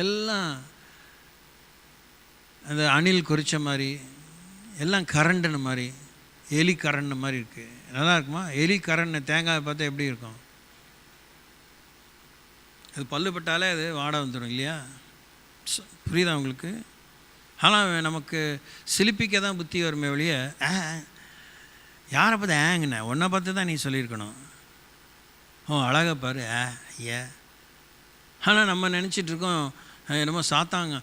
எல்லாம் அந்த அணில் குறித்த மாதிரி எல்லாம் கரண்டுன மாதிரி, எலி கரண்ட மாதிரி இருக்குது. நல்லா இருக்குமா? எலி கரண்ட தேங்காய் பார்த்தா எப்படி இருக்கும்? அது பல்லு பட்டாலே அது வாடை வந்துடும் இல்லையா? புரியுதா உங்களுக்கு? ஆனால் நமக்கு சிலிப்பிக்க தான் புத்தி வருமே ஒழிய, யாரை பார்த்து ஏங்கண்ணே, ஒன்றை பார்த்து தான் நீ சொல்லியிருக்கணும். அழகா பாரு ஐயா. ஆனால் நம்ம நினச்சிட்ருக்கோம் என்னமோ சாத்தாங்க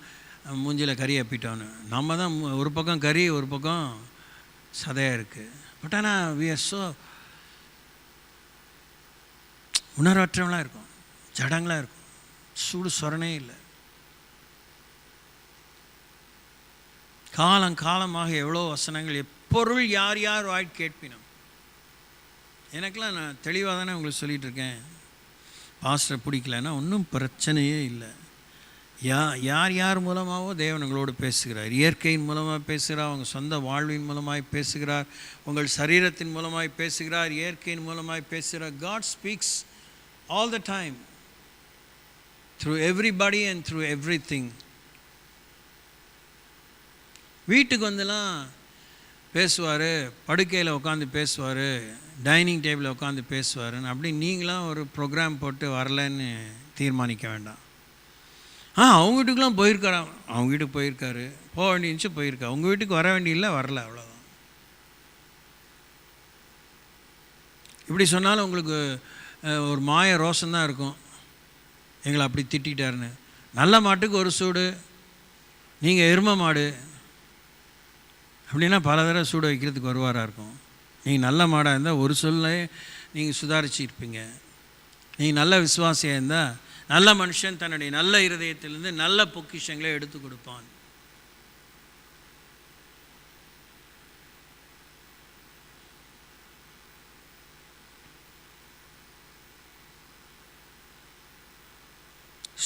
மூஞ்சியில் கறி அப்பிட்டோன்னு. நம்ம தான் ஒரு பக்கம் கறி, ஒரு பக்கம் சதையாக இருக்குது. பட் ஆனால் வி ஆர் ஸோ உணர்வற்றவங்களாக இருக்கும், ஜடங்களாக இருக்கும், சூடு சொரணே இல்லை. காலங்காலமாக எவ்வளோ வசனங்கள், எப்பொருள் யார் யார் வாய் கேட்பினோம். எனக்கெல்லாம் நான் தெளிவாக தானே உங்களுக்கு சொல்லிகிட்ருக்கேன். பாஸ்டரை பிடிக்கலன்னா ஒன்றும் பிரச்சனையே இல்லை. யார் யார் மூலமாகவோ தேவன் உங்களோடு பேசுகிறார். இயற்கையின் மூலமாக பேசுகிறார், உங்கள் சொந்த வாழ்வின் மூலமாய் பேசுகிறார், உங்கள் சரீரத்தின் மூலமாய் பேசுகிறார், இயற்கையின் மூலமாய் பேசுகிறார். God speaks all the time through everybody and through everything. வீட்டுக்கு வந்துலாம் பேசுவார், படுக்கையில் உட்காந்து பேசுவார், டைனிங் டேபிளில் உட்காந்து பேசுவாருன்னு அப்படி நீங்களாம் ஒரு ப்ரோக்ராம் போட்டு வரலன்னு தீர்மானிக்க வேண்டாம். அவங்க வீட்டுக்கெலாம் போயிருக்காரா, அவங்க வீட்டுக்கு போயிருக்காரு, போக வேண்டியச்சு போயிருக்கா. உங்கள் வீட்டுக்கு வர வேண்டியதில்லை, வரல, அவ்வளோதான். இப்படி சொன்னாலும் உங்களுக்கு ஒரு மாய ரோஷந்தான் இருக்கும், எங்களை அப்படி திட்டாருன்னு. நல்ல மாட்டுக்கு ஒரு சூடு, நீங்கள் எரும மாடு அப்படின்னா பல தடவை சூடு வைக்கிறதுக்கு வருவாராக இருக்கும். நீங்கள் நல்ல மாடாக இருந்தால் ஒரு சொல்ல நீங்கள் சுதாரிச்சிருப்பீங்க. நீங்கள் நல்ல விசுவாசியாக இருந்தால் நல்ல மனுஷன் தன்னுடைய நல்ல இருதயத்திலிருந்து நல்ல பொக்கிஷங்களை எடுத்து கொடுப்பான்.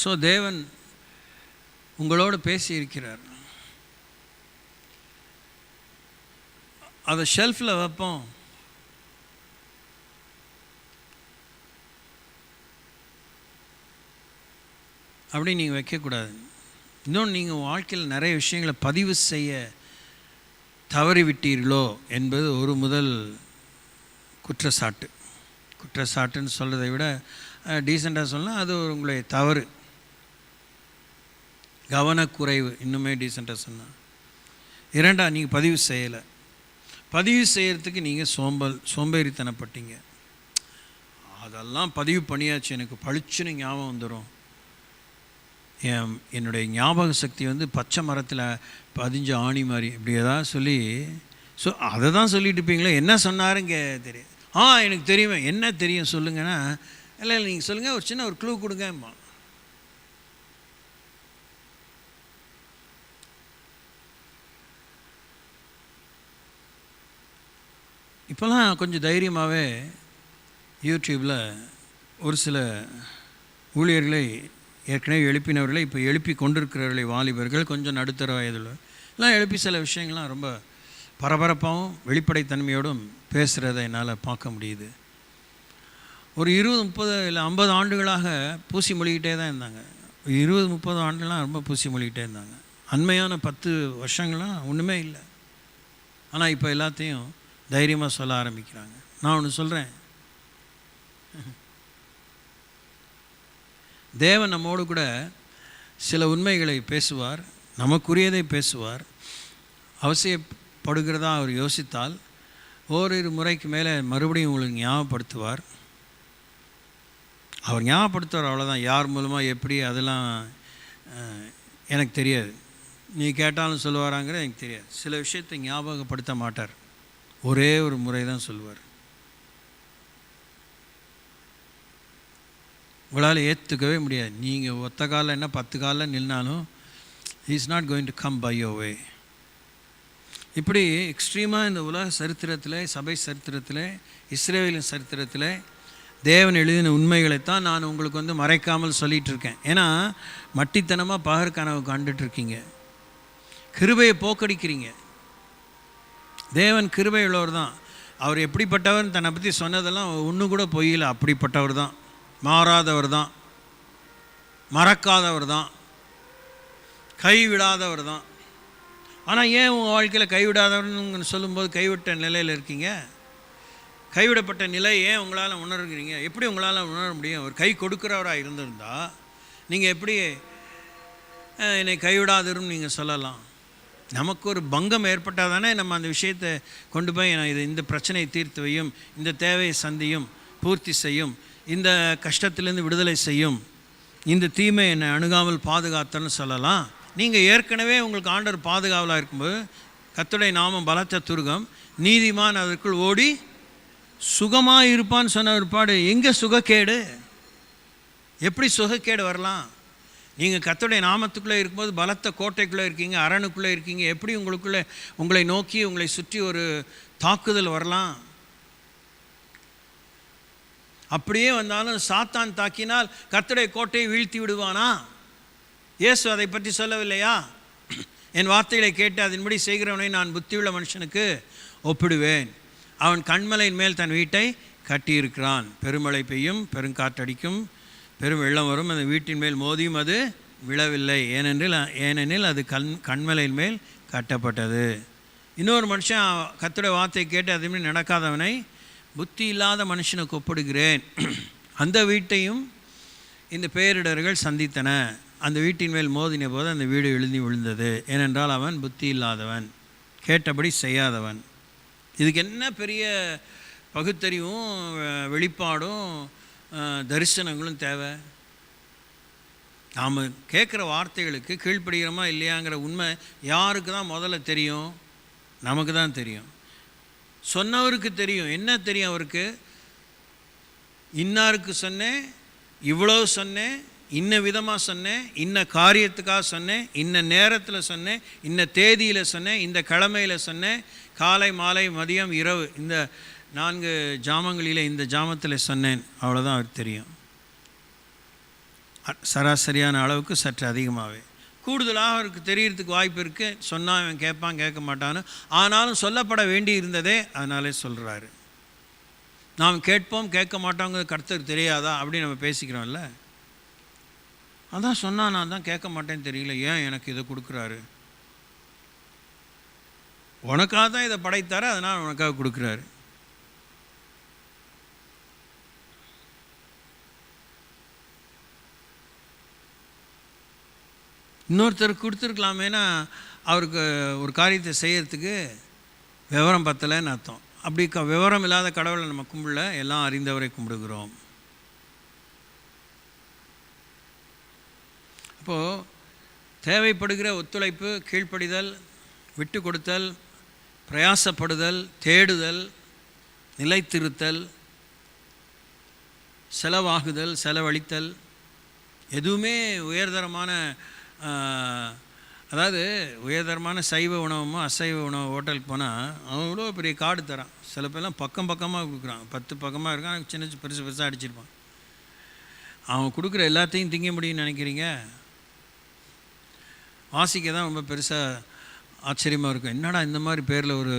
ஸோ தேவன் உங்களோடு பேசி இருக்கிறார். அதை ஷெல்ஃபில் வைப்போம். அப்படி நீங்கள் வைக்கக்கூடாது. இன்னொன்று, நீங்கள் வாழ்க்கையில் நிறைய விஷயங்களை பதிவு செய்ய தவறிவிட்டீர்களோ என்பது ஒரு முதல் குற்றச்சாட்டு. குற்றச்சாட்டுன்னு சொல்கிறதை விட டீசெண்டாக சொல்லலாம், அது உங்களுடைய தவறு, கவனக்குறைவு, இன்னுமே டீசெண்டாக சொன்னால். இரண்டாவது, நீங்கள் பதிவு செய்யலை. பதிவு செய்கிறதுக்கு நீங்கள் சோம்பேறித்தனப்பட்டீங்க. அதெல்லாம் பதிவு பண்ணியாச்சு, எனக்கு பளிச்சுன்னு ஞாபகம் வந்துடும். என்னுடைய ஞாபக சக்தி வந்து பச்சை மரத்தில் பதிஞ்ச ஆணி மாதிரி இப்படி ஏதாவது சொல்லி அதை தான் சொல்லிட்டு இருப்பீங்களே. என்ன சொன்னாருங்க தெரியும்? எனக்கு தெரியுமே. என்ன தெரியும் சொல்லுங்கன்னா, இல்லை நீங்கள் சொல்லுங்கள், ஒரு சின்ன ஒரு க்ளூ கொடுங்கம்மா. இப்போல்லாம் கொஞ்சம் தைரியமாகவே யூடியூப்பில் ஒரு சில ஊழியர்களை, ஏற்கனவே எழுப்பினவர்களை, இப்போ எழுப்பி கொண்டிருக்கிறவர்களை, வாலிபர்கள், கொஞ்சம் நடுத்தர வயதில் எல்லாம் எழுப்பி சில விஷயங்கள்லாம் ரொம்ப பரபரப்பாகவும் வெளிப்படைத்தன்மையோடும் பேசுகிறத என்னால் பார்க்க முடியுது. ஒரு 20, 30 இல்லை 50 ஆண்டுகளாக பூசி மொழிகிட்டே தான் இருந்தாங்க. 20, 30 ஆண்டுகளாக ரொம்ப பூசி மொழிகிட்டே இருந்தாங்க. அண்மையான 10 வருஷங்கள்லாம் ஒன்றுமே இல்லை. ஆனால் இப்போ எல்லாத்தையும் தைரியமாக சொல்ல ஆரம்பிக்கிறாங்க. நான் ஒன்று சொல்கிறேன், தேவன் நம்மோடு கூட சில உண்மைகளை பேசுவார், நமக்குரியதை பேசுவார். அவசியப்படுகிறதா அவர் யோசித்தால் ஓரிரு முறைக்கு மேலே மறுபடியும் உங்களுக்கு ஞாபகப்படுத்துவார். அவர் ஞாபகப்படுத்துவார், அவ்வளோதான். யார் மூலமாக எப்படி அதெல்லாம் எனக்கு தெரியாது. நீ கேட்டாலும் சொல்லுவாராங்கிற எனக்கு தெரியாது. சில விஷயத்தை ஞாபகப்படுத்த மாட்டார், ஒரே ஒரு முறை தான் சொல்லுவார். உங்களால் ஏற்றுக்கவே முடியாது. நீங்கள் ஒத்த காலில் என்ன 10 காலில் நின்னாலும் he is not going to come by your way. இப்படி எக்ஸ்ட்ரீமாக இந்த உலக சரித்திரத்தில், சபை சரித்திரத்தில், இஸ்ரேலின் சரித்திரத்தில் தேவன் எழுதின உண்மைகளைத்தான் நான் உங்களுக்கு மறைக்காமல் சொல்லிகிட்டு இருக்கேன். ஏன்னா மட்டித்தனமாக பகர் கனவு கண்டுட்ருக்கீங்க, கிருபையை போக்கடிக்கிறீங்க. தேவன் கிருபை உள்ளவர் தான். அவர் எப்படிப்பட்டவர் தன்னை பற்றி சொன்னதெல்லாம் ஒன்று கூட பொய்யில்லை. அப்படிப்பட்டவர் தான், மாறாதவர் தான், மறக்காதவர் தான், கைவிடாதவர் தான். ஆனால் ஏன் உங்கள் வாழ்க்கையில் கைவிடாதவர்னு சொல்லும்போது கைவிட்ட நிலையில் இருக்கீங்க? கைவிடப்பட்ட நிலை ஏன் உங்களால் உணர்கிறீங்க? எப்படி உங்களால் உணர முடியும்? ஒரு கை கொடுக்குறவராக இருந்திருந்தால் நீங்கள் எப்படி என்னை கைவிடாதருன்னு நீங்கள் சொல்லலாம்? நமக்கு ஒரு பங்கம் ஏற்பட்டால் தானே நம்ம அந்த விஷயத்தை கொண்டு போய் இந்த பிரச்சனையை தீர்த்து வையும், இந்த தேவையை சந்தியும், பூர்த்தி செய்யும், இந்த கஷ்டத்திலேருந்து விடுதலை செய்யும், இந்த தீமை என்னை அணுகாமல் பாதுகாத்தன்னு சொல்லலாம். நீங்கள் ஏற்கனவே உங்களுக்கு ஆண்டவர் பாதுகாவலாக இருக்கும்போது கர்த்தருடைய நாமம் பலத்த துருகம், நீதிமான் அதற்குள் ஓடி சுகமாக இருப்பான்னு சொன்ன ஒருபாடு எங்கே சுகக்கேடு? எப்படி சுகக்கேடு வரலாம்? நீங்கள் கர்த்தருடைய நாமத்துக்குள்ளே இருக்கும்போது பலத்த கோட்டைக்குள்ளே இருக்கீங்க, அரணுக்குள்ளே இருக்கீங்க. எப்படி உங்களை நோக்கி உங்களை சுற்றி ஒரு தாக்குதல் வரலாம்? அப்படியே வந்தாலும் சாத்தான் தாக்கினால் கர்த்தருடைய கோட்டையை வீழ்த்தி விடுவானா? இயேசு அதை பற்றி சொல்லவில்லையா? என் வார்த்தைகளை கேட்டு அதன்படி செய்கிறவனை நான் புத்தியுள்ள மனுஷனுக்கு ஒப்பிடுவேன். அவன் கண்மலையின் மேல் தன் வீட்டை கட்டியிருக்கிறான். பெருமழை பெய்யும், பெருங்காற்றடிக்கும், பெரும் வெள்ளம் வரும், அந்த வீட்டின் மேல் மோதியும் அது விழவில்லை, ஏனெனில் அது கண்மலையின் மேல் கட்டப்பட்டது. இன்னொரு மனுஷன் கர்த்தருடைய வார்த்தையை கேட்டு அதன்படி நடக்காதவனை புத்தி இல்லாத மனுஷனுக்கு ஒப்பிடுகிறேன். அந்த வீட்டையும் இந்த பேரிடர்கள் சந்தித்தன. அந்த வீட்டின் மேல் மோதின போது அந்த வீடு எழுதி விழுந்தது. ஏனென்றால் அவன் புத்தி இல்லாதவன், கேட்டபடி செய்யாதவன். இதுக்கு என்ன பெரிய பகுத்தறிவும் வெளிப்பாடும் தரிசனங்களும் தேவை? நாம் கேட்குற வார்த்தைகளுக்கு கீழ்ப்படுகிறோமா இல்லையாங்கிற உண்மை யாருக்கு தான் முதல்ல தெரியும்? நமக்கு தான் தெரியும். சொன்னவருக்கு தெரியும். என்ன தெரியும் அவருக்கு? இன்னாருக்கு சொன்னேன், இவ்வளோ சொன்னேன், இன்ன விதமாக சொன்னேன், இன்ன காரியத்துக்காக சொன்னேன், இன்ன நேரத்தில் சொன்னேன், இன்ன தேதியில் சொன்னேன், இந்த கிழமையில் சொன்னேன், காலை மாலை மதியம் இரவு இந்த 4 ஜாமங்களில் இந்த ஜாமத்தில் சொன்னேன். அவ்வளோதான் அவருக்கு தெரியும். சராசரியான அளவுக்கு சற்று அதிகமாகவே கூடுதலாக அவருக்கு தெரியறதுக்கு வாய்ப்பு இருக்குது. சொன்னால் அவன் கேட்பான், கேட்க மாட்டான்னு. ஆனாலும் சொல்லப்பட வேண்டி இருந்ததே, அதனாலே சொல்கிறாரு. நாம் கேட்போம் கேட்க மாட்டோங்க கர்த்தருக்கு தெரியாதா அப்படின்னு நம்ம பேசிக்கிறோம்ல. அதான் சொன்னால் நான் தான் கேட்க மாட்டேன்னு தெரியல, ஏன் எனக்கு இதை கொடுக்குறாரு? உனக்காக தான் இதை படைத்தாரு, அதனால் உனக்காக கொடுக்குறாரு. இன்னொருத்தருக்கு கொடுத்துருக்கலாமேனா அவருக்கு ஒரு காரியத்தை செய்யறதுக்கு விவரம் பத்தலைன்னு அர்த்தம். அப்படி விவரம் இல்லாத கடவுளை நம்ம கும்பிடல, எல்லாம் அறிந்தவரை கும்பிடுகிறோம். அப்போது தேவைப்படுகிற ஒத்துழைப்பு, கீழ்ப்படிதல், விட்டு கொடுத்தல், பிரயாசப்படுதல், தேடுதல், நிலைத்திருத்தல், செலவாகுதல், செலவழித்தல், எதுவுமே உயர்தரமான அதாவது உயர்தரமான சைவ உணவும் அசைவ உணவு ஹோட்டலுக்கு போனால் அவன் இவ்வளோ பெரிய கார்டு தரான். சில பேர்லாம் பக்கமாக கொடுக்குறான், 10 பக்கமாக இருக்கான், சின்ன பெருசாக அடிச்சிருப்பான். அவன் கொடுக்குற எல்லாத்தையும் திங்க முடியும்னு நினைக்கிறீங்க? வாசிக்க தான் ரொம்ப பெருசாக ஆச்சரியமாக இருக்கும். என்னடா இந்த மாதிரி பேரில் ஒரு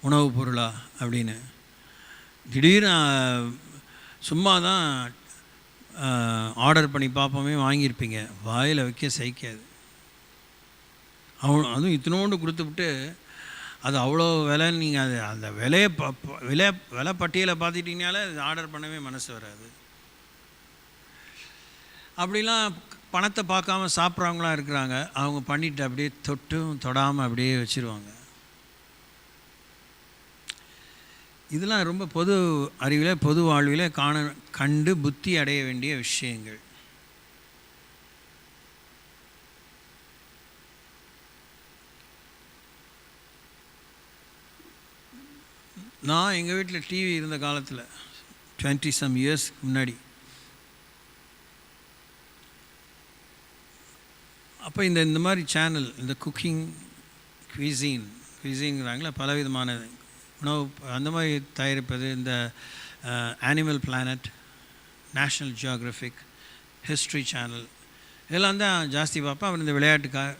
உணவுப் பொருளா அப்படின்னு. திடீர்னு சும்மா தான் ஆர்டர் பண்ணி பார்ப்போமே, வாங்கியிருப்பீங்க, வாயில் வைக்க சகிக்காது. அதுவும் இத்தினோண்டு கொடுத்துவிட்டு அது அவ்வளோ விலைன்னு நீங்கள் அது அந்த விலை பட்டியலை பார்த்துட்டிங்கனாலே அது ஆர்டர் பண்ணவே மனசு வராது. அப்படிலாம் பணத்தை பார்க்காம சாப்பிட்றவங்களாம் இருக்கிறாங்க. அவங்க பண்ணிவிட்டு அப்படியே தொட்டும் தொடாமல் அப்படியே வச்சுருவாங்க. இதெல்லாம் ரொம்ப பொது அறிவில் பொது வாழ்வில் கண்டு புத்தி அடைய வேண்டிய விஷயங்கள். நான் எங்கள் வீட்டில் டிவி இருந்த காலத்தில் 20 some years முன்னாடி, அப்போ இந்த மாதிரி சேனல், இந்த குக்கிங் குவிசிங்கிறாங்களே, பலவிதமான உணவு அந்த மாதிரி தயாரிப்பது, இந்த animal planet, national geographic, history channel, இதெல்லாம் தான் ஜாஸ்தி பார்ப்பேன். அப்புறம் இந்த விளையாட்டுக்காக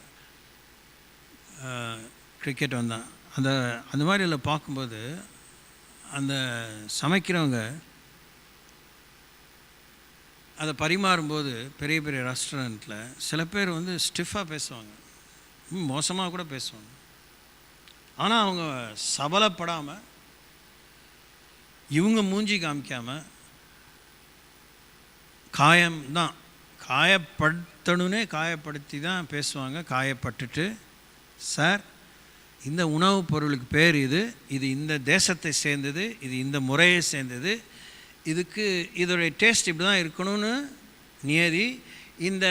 கிரிக்கெட் வந்தான். அந்த மாதிரி எல்லாம் பார்க்கும்போது அந்த சமைக்கிறவங்க அதை பரிமாறும்போது பெரிய பெரிய ரெஸ்டாரண்ட்டில் சில பேர் வந்து ஸ்டிஃபாக பேசுவாங்க, மோசமாக கூட பேசுவாங்க. ஆனால் அவங்க சபலப்படாமல், இவங்க மூஞ்சி காமிக்காமல், காயம்தான், காயப்படுத்தணுன்னே காயப்படுத்தி தான் பேசுவாங்க. காயப்பட்டுட்டு, சார் இந்த உணவுப் பொருளுக்கு பேர் இது இந்த தேசத்தை சேர்ந்தது, இது இந்த முறையை சேர்ந்தது, இதோடைய டேஸ்ட் இப்படி தான் இருக்கணும்னு நியதி, இந்த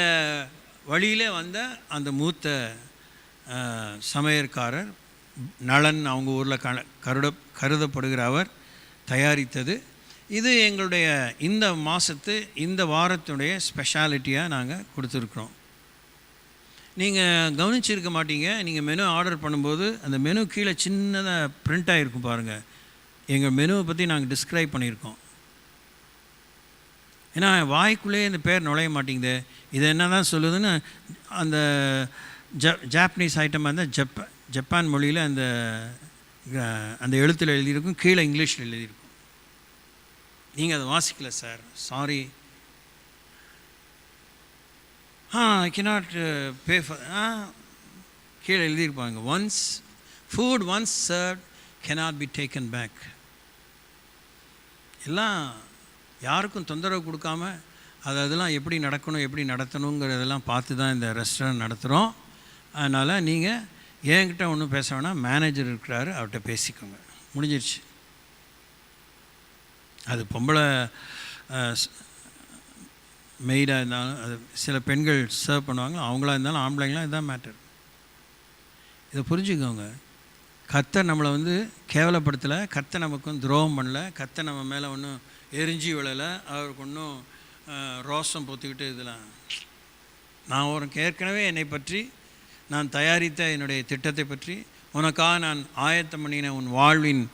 வழியிலே வந்த அந்த மூத்த சமையற்காரர் நலன் அவங்க ஊரில் கருதப்படுகிற அவர் தயாரித்தது. இது எங்களுடைய இந்த மாதத்து இந்த வாரத்துடைய ஸ்பெஷாலிட்டியாக நாங்கள் கொடுத்துருக்குறோம். நீங்கள் கவனிச்சிருக்க மாட்டீங்க, நீங்கள் மெனு ஆர்டர் பண்ணும்போது அந்த மெனு கீழே சின்னதாக பிரிண்ட் ஆகிருக்கும் பாருங்கள். எங்கள் மெனுவை பற்றி நாங்கள் டிஸ்கிரைப் பண்ணியிருக்கோம். ஏன்னா வாய்க்குள்ளேயே இந்த பேர் நுழைய மாட்டேங்குது, இது என்ன தான் சொல்லுதுன்னு. அந்த ஜாப்பனீஸ் ஐட்டமாக இருந்தால் ஜப்பான் மொழியில் அந்த எழுத்தில் எழுதியிருக்கும், கீழே இங்கிலீஷில் எழுதியிருக்கும். நீங்கள் அதை வாசிக்கல sir, sorry. I cannot pay for. கீழே எழுதியிருப்பாங்க, food once served cannot be taken back. எல்லாம் யாருக்கும் தொந்தரவு கொடுக்காம அதெல்லாம் எப்படி நடக்கணும், எப்படி நடத்தணுங்கிறதெல்லாம் பார்த்து தான் இந்த ரெஸ்டாரண்ட் நடத்துகிறோம். அதனால் நீங்கள் என்கிட்ட ஒன்றும் பேச வேணாம், மேனேஜர் இருக்கிறாரு, அவர்கிட்ட பேசிக்கோங்க, முடிஞ்சிடுச்சு. அது பொம்பளை மெய்டாக இருந்தாலும், அது சில பெண்கள் சர்வ் பண்ணுவாங்க, அவங்களா இருந்தாலும் ஆம்பளைங்களாம், இதுதான் மேட்டர். இதை புரிஞ்சுக்கோங்க. கர்த்தர் நம்மளை வந்து கேவலப்படுத்தலை, கர்த்தர் நமக்கு துரோகம் பண்ணலை, கர்த்தர் நம்ம மேலே ஒன்றும் எரிஞ்சி விழலை, அவருக்கு ஒன்றும் ரோசம் பொத்துக்கிட்டு இதெல்லாம். நான் ஏற்கனவே என்னை பற்றி, நான் தயாரித்த என்னுடைய திட்டத்தை பற்றி, உனக்காக நான் ஆயத்தம் பண்ணின உன் வாழ்வின்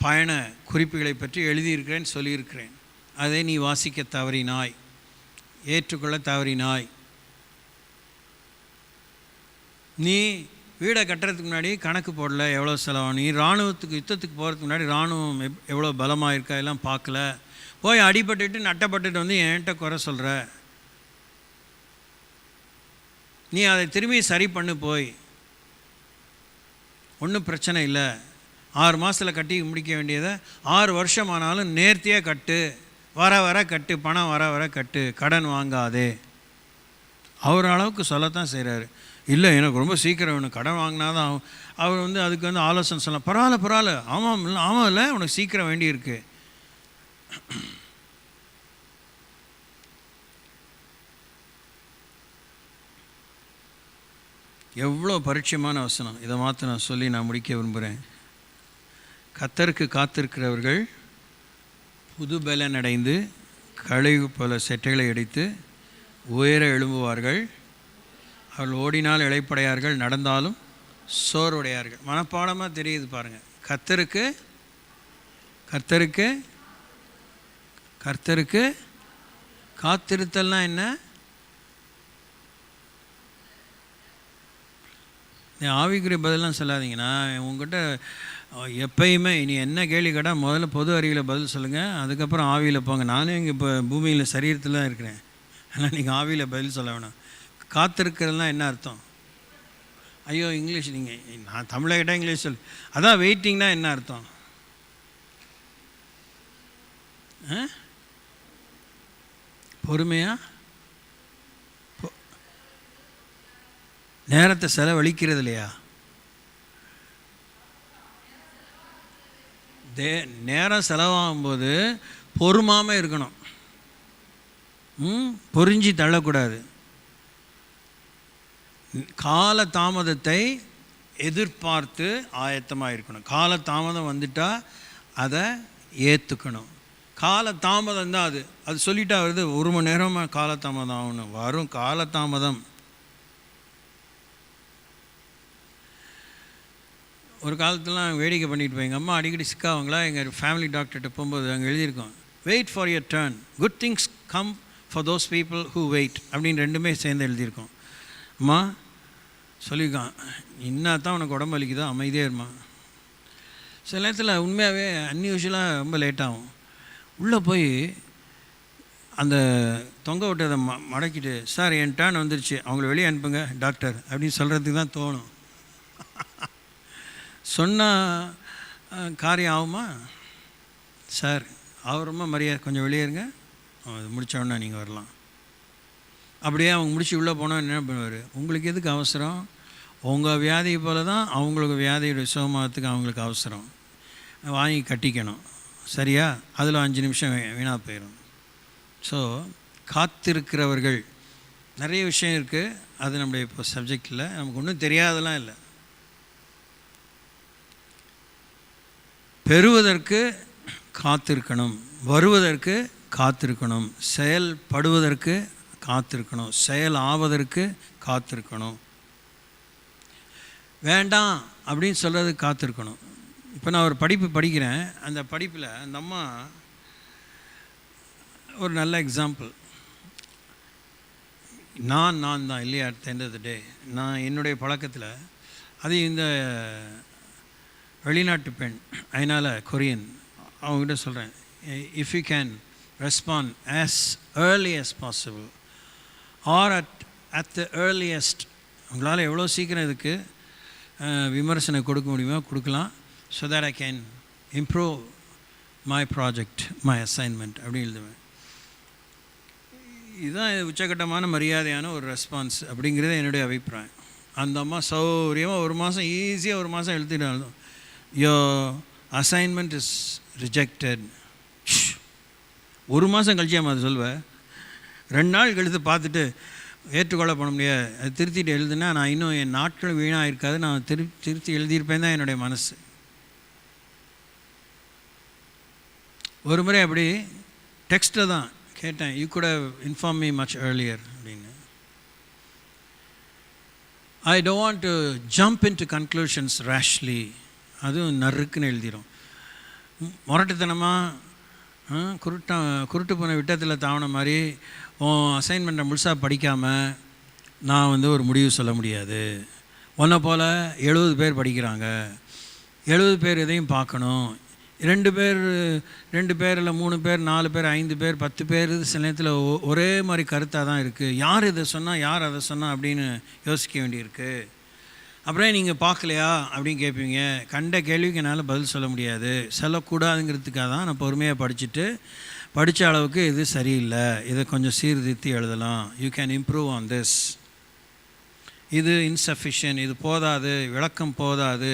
பயண குறிப்புகளை பற்றி எழுதியிருக்கிறேன், சொல்லியிருக்கிறேன். அதை நீ வாசிக்க தவறினாய், ஏற்றுக்கொள்ள தவறினாய். நீ வீடை கட்டுறதுக்கு முன்னாடி கணக்கு போடல, எவ்வளோ செலவாகும். நீ யுத்தத்துக்கு போகிறதுக்கு முன்னாடி இராணுவம் எவ்வளோ பலமாக இருக்கா எல்லாம் பார்க்கல. போய் அடிபட்டுட்டு நட்டப்பட்டுட்டு வந்து என்கிட்ட குறை சொல்கிற. நீ அதை திரும்பி சரி பண்ணு, போய் ஒன்றும் பிரச்சனை இல்லை. 6 மாதத்தில் கட்டி முடிக்க வேண்டியதை 6 வருஷம் ஆனாலும் நேர்த்தியாக கட்டு, வர கட்டு, பணம் வர கட்டு, கடன் வாங்காதே. அவர் அளவுக்கு சொல்லத்தான் செய்கிறாரு. இல்லை எனக்கு ரொம்ப சீக்கிரம் வேணும், கடன் வாங்கினா தான் அவர் வந்து அதுக்கு வந்து ஆலோசனை சொல்லலாம். பரவாயில்ல, ஆமாம் இல்லை, உனக்கு சீக்கிரம் வேண்டியிருக்கு. எவ்வளோ பரிட்சயமான வசனம். இதை மாற்ற நான் சொல்லி நான் முடிக்க விரும்புகிறேன். கர்த்தருக்கு காத்திருக்கிறவர்கள் புது பலன் அடைந்து கழுகு போல செட்டைகளை அடித்து உயர எழும்புவார்கள். அவர்கள் ஓடினால் இளைப்படையார்கள், நடந்தாலும் சோர்வுடையார்கள். மனப்பாடமாக தெரியுது பாருங்கள். கர்த்தருக்கு காத்திருத்தல்னா என்ன? ஆவிக்குரிய பதிலாம் சொல்லாதீங்கன்னா உங்கள்கிட்ட எப்பயுமே நீ என்ன கேள்வி கேட்டால் முதல்ல பொது அறிவில் பதில் சொல்லுங்கள், அதுக்கப்புறம் ஆவியில் போங்க. நானும் இங்கே இப்போ பூமியில் சரீரத்தில் தான் இருக்கிறேன், ஆனால் நீங்கள் ஆவியில் பதில் சொல்ல வேணாம். காத்திருக்கிறதுலாம் என்ன அர்த்தம்? ஐயோ இங்கிலீஷ், நீங்கள் நான் தமிழை கேட்டால் இங்கிலீஷ் சொல்லு. அதான் வெயிட்டிங்னா என்ன அர்த்தம்? பொறுமையாக நேரத்தை செலவழிக்கிறது இல்லையா? நேரம் செலவாகும்போது பொறுமாமல் இருக்கணும். பொறிஞ்சி தள்ளக்கூடாது. கால தாமதத்தை எதிர்பார்த்து ஆயத்தமாக இருக்கணும். கால தாமதம் வந்துட்டால் அதை ஏற்றுக்கணும். கால தாமதம் தான் அது சொல்லிட்டா வருது. 1 மணி நேரமாக காலதாமதம் ஆகணும். வரும் காலதாமதம். ஒரு காலத்துலாம் வேடிக்கை பண்ணிட்டு போய் எங்கள் அம்மா அடிக்கடி சிக்காவங்களா எங்கள் ஃபேமிலி டாக்டர்கிட்ட போகும்போது அங்கே எழுதியிருக்கோம், wait for your turn, good things come for those people who wait அப்படின்னு 2மே சேர்ந்து எழுதியிருக்கோம். அம்மா சொல்லியிருக்கான், இன்னா தான் உனக்கு உடம்பு வலிக்குதோ அமைதியாக இருமா. சில நேரத்தில் உண்மையாகவே அன்யூஷுவலாக ரொம்ப லேட்டாகும். உள்ளே போய் அந்த தொங்க விட்டதை மடக்கிட்டு, சார் என் டர்ன் வந்துருச்சு, அவங்கள வெளியே அனுப்புங்க டாக்டர் அப்படின்னு சொல்கிறதுக்கு தான் தோணும். சொன்னால் காரியம் ஆகுமா? சார் அவர் ரொம்ப மரியாதை, கொஞ்சம் வெளியே இருங்க, அது முடித்தோடனே நீங்கள் வரலாம். அப்படியே அவங்க முடிச்சு உள்ளே போனால் என்ன பண்ணுவார், உங்களுக்கு எதுக்கு அவசரம், உங்கள் வியாதியை போல தான் அவங்களுக்கு வியாதியுடைய சுகமாகத்துக்கு அவங்களுக்கு அவசரம், வாங்கி கட்டிக்கணும், சரியா? அதில் 5 நிமிஷம் வீணாக போயிடும். ஸோ காத்திருக்கிறவர்கள் நிறைய விஷயம் இருக்குது. அது நம்முடைய இப்போ சப்ஜெக்டில் நமக்கு ஒன்றும் தெரியாதெல்லாம் இல்லை. பெறுவதற்கு காத்திருக்கணும், வருவதற்கு காத்திருக்கணும், செயல்படுவதற்கு காத்திருக்கணும், செயல் ஆவதற்கு காத்திருக்கணும், வேண்டாம் அப்படின்னு சொல்கிறதுக்கு காத்திருக்கணும். இப்போ நான் ஒரு படிப்பு படிக்கிறேன். அந்த படிப்பில் அந்த அம்மா ஒரு நல்ல எக்ஸாம்பிள். நான் தான் இல்லையா, at the end of the day நான் என்னுடைய பழக்கத்தில் அது இந்த வெளிநாட்டு பெண், அதனால் கொரியன், அவங்ககிட்ட சொல்கிறேன், if you can respond as early as possible or at the earliest, உங்களால் எவ்வளோ சீக்கிரம் இதுக்கு விமர்சனம் கொடுக்க முடியுமோ கொடுக்கலாம், so that I can improve my project, my assignment அப்படின்னு எழுதுவேன். இதுதான் உச்சகட்டமான மரியாதையான ஒரு ரெஸ்பான்ஸ் அப்படிங்கிறது என்னுடைய அபிப்பிராயம். அந்த அம்மா சௌரியமாக 1 மாதம் ஈஸியாக 1 மாதம் எழுதினாலும், யோர் அசைன்மெண்ட் இஸ் ரிஜெக்டட். 1 மாதம் கழிச்சியாம்மா அது சொல்வேன். 2 நாள் கழித்து பார்த்துட்டு ஏற்றுக்கொள்ள பண்ண முடியாது, அது திருத்திட்டு எழுதுனா நான் இன்னும் என் நாட்கள் வீணாக இருக்காது, நான் திருத்தி எழுதியிருப்பேன் தான் என்னுடைய மனசு. ஒரு முறை அப்படி டெக்ஸ்ட்டில் தான் கேட்டேன், you could have inform me much earlier அப்படின்னு. I don't want to jump into conclusions rashly. அதுவும் நறுக்குன்னு எழுதிடும். முரட்டுத்தனமாக குருட்டு போன விட்டத்தில் தாவன மாதிரி அசைன்மெண்ட்டை முழுசாக படிக்காமல் நான் ஒரு முடிவு சொல்ல முடியாது. ஒன்றை போல் 70 பேர் படிக்கிறாங்க, 70 பேர் எதையும் பார்க்கணும். 2 பேர் இல்லை 3 பேர் 4 பேர் 5 பேர் 10 பேர் சில நேரத்தில் ஒரே மாதிரி கருத்தாக தான் இருக்குது. யார் இதை சொன்னால் யார் அதை சொன்னால் அப்படின்னு யோசிக்க வேண்டியிருக்கு. அப்புறம் நீங்கள் பார்க்கலையா அப்படின்னு கேட்பீங்க. கண்ட கேள்விக்கு என்னால் பதில் சொல்ல முடியாது, சொல்லக்கூடாதுங்கிறதுக்காக தான் நான் பொறுமையாக படித்த அளவுக்கு இது சரியில்லை, இதை கொஞ்சம் சீர்திருத்தி எழுதலாம், you can improve on this, இது இன்சஃபிஷியன்ட், இது போதாது, விளக்கம் போதாது,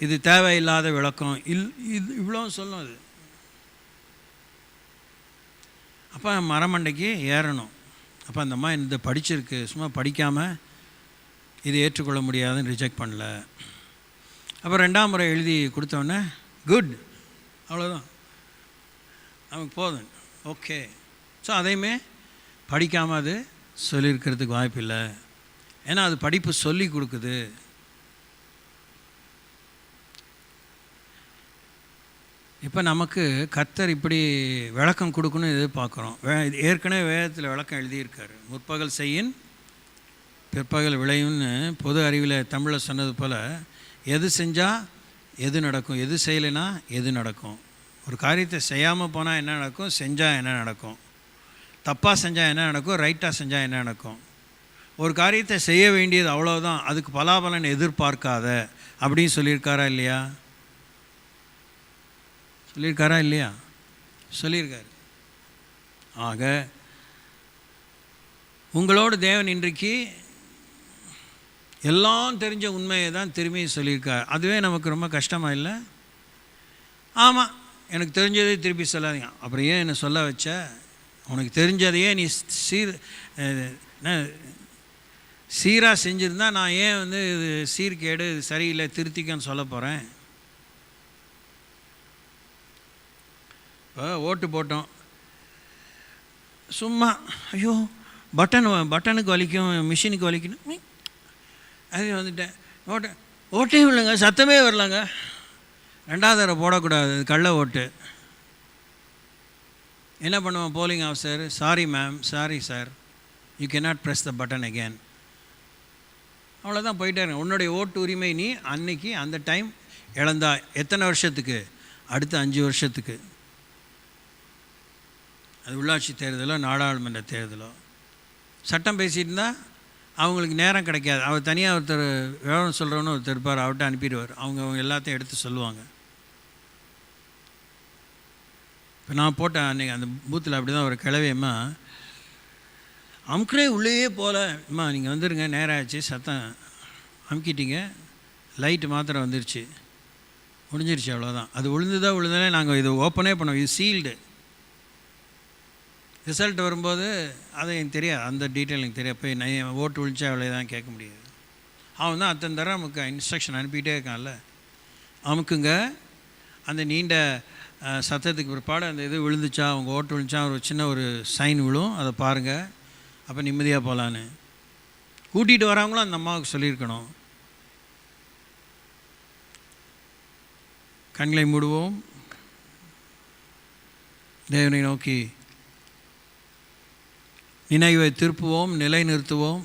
இது தேவையில்லாத விளக்கம் இது இவ்வளோ சொல்லும். அது அப்போ மரமண்டைக்கு ஏறணும். அப்போ அந்த அம்மா இந்த படிச்சிருக்கு, சும்மா படிக்காமல் இது ஏற்றுக்கொள்ள முடியாதுன்னு ரிஜெக்ட் பண்ணல. அப்போ 2ஆம் முறை எழுதி கொடுத்தோடனே குட், அவ்வளோதான், நமக்கு போதும், ஓகே. ஸோ அதையுமே படிக்காமல் அது சொல்லியிருக்கிறதுக்கு வாய்ப்பு இல்லை, ஏன்னா அது படிப்பு சொல்லி கொடுக்குது. இப்போ நமக்கு கர்த்தர் இப்படி விளக்கம் கொடுக்கணும்னு எதிர்பார்க்குறோம். ஏற்கனவே வேதத்தில் விளக்கம் எழுதியிருக்காரு. முற்பகல் செய்யின் பிற்பகல் விளையும்னு பொது அறிவில் தமிழில் சொன்னது போல், எது செஞ்சால் எது நடக்கும், எது செய்யலைன்னா எது நடக்கும், ஒரு காரியத்தை செய்யாமல் போனால் என்ன நடக்கும், செஞ்சால் என்ன நடக்கும், தப்பாக செஞ்சால் என்ன நடக்கும், ரைட்டாக செஞ்சால் என்ன நடக்கும். ஒரு காரியத்தை செய்ய வேண்டியது அவ்வளோதான், அதுக்கு பலாபலன் எதிர்பார்க்காத அப்படின்னு சொல்லியிருக்காரா இல்லையா? சொல்லியிருக்காரா இல்லையா? சொல்லியிருக்காரு. ஆக உங்களோடு தேவன் இன்றைக்கு எல்லாம் தெரிஞ்ச உண்மையை தான் திரும்பி சொல்லியிருக்கார். அதுவே நமக்கு ரொம்ப கஷ்டமாக இல்லை? ஆமாம், எனக்கு தெரிஞ்சதே திருப்பி சொல்லாதீங்க. அப்புறம் ஏன் என்னை சொல்ல வச்ச? உனக்கு தெரிஞ்சதையே நீ சீராக செஞ்சுருந்தா நான் ஏன் வந்து இது சீர்கேடு, இது சரியில்லை, திருத்திக்கன்னு சொல்ல போகிறேன்? இப்போ ஓட்டு போட்டோம், சும்மா ஐயோ பட்டனுக்கு வலிக்கும், மிஷினுக்கு வலிக்கணும், அது வந்துட்டேன். ஓட்டே இல்லைங்க, சத்தமே வரலங்க. 2வது தடவை போடக்கூடாது, கள்ள ஓட்டு. என்ன பண்ணுவோம் polling officer? Sorry ma'am, sorry sir, you cannot press the button again. அவ்வளோதான், போயிட்டே இருங்க. உன்னுடைய ஓட்டு உரிமை நீ அன்னைக்கு அந்த டைம் இழந்தா. எத்தனை வருஷத்துக்கு? அடுத்த 5 வருஷத்துக்கு. அது உள்ளாட்சி தேர்தலோ நாடாளுமன்ற தேர்தலோ. சட்டம் பேசிகிட்டு இருந்தால் அவங்களுக்கு நேரம் கிடைக்காது. அவர் தனியாக ஒருத்தர் விவரம் சொல்கிறவன்னு ஒருத்தர் இருப்பார், அவர்கிட்ட அனுப்பிடுவார். அவங்க எல்லாத்தையும் எடுத்து சொல்லுவாங்க. இப்போ நான் போட்டேன் அன்றைக்கி அந்த பூத்தில் அப்படி தான் ஒரு கிளவியம்மா அமுக்குனே உள்ளேயே போகல. அம்மா நீங்கள் வந்துடுங்க, நேரம் ஆச்சு, சத்தம் அமுக்கிட்டீங்க, லைட்டு மாத்திரம் வந்துருச்சு, முடிஞ்சிருச்சு, அவ்வளோதான். அது விழுந்ததே நாங்கள் இது ஓப்பனே பண்ணோம், இது சீல்டு. ரிசல்ட் வரும்போது அது எனக்கு தெரியாது, அந்த டீட்டெயில் எனக்கு தெரியாது. போய் நான் ஓட்டு விழிச்சா அவ்வளோ தான் கேட்க முடியாது. அவன் தான் அத்தனை தர நமக்கு இன்ஸ்ட்ரக்ஷன் அனுப்பிகிட்டே இருக்கான்ல, அமுக்குங்க. அந்த நீண்ட சத்தத்துக்கு பிற்பாடு அந்த இது விழுந்துச்சா, அவங்க ஓட்டு விழுந்துச்சா, ஒரு சின்ன ஒரு சைன் விழும், அதை பாருங்கள், அப்போ நிம்மதியாக போகலான்னு. கூட்டிகிட்டு வரவங்களும் அந்த அம்மாவுக்கு சொல்லியிருக்கணும். கண்களை மூடுவோம், தேவனை நோக்கி நினைவை திருப்புவோம், நிலை நிறுத்துவோம்.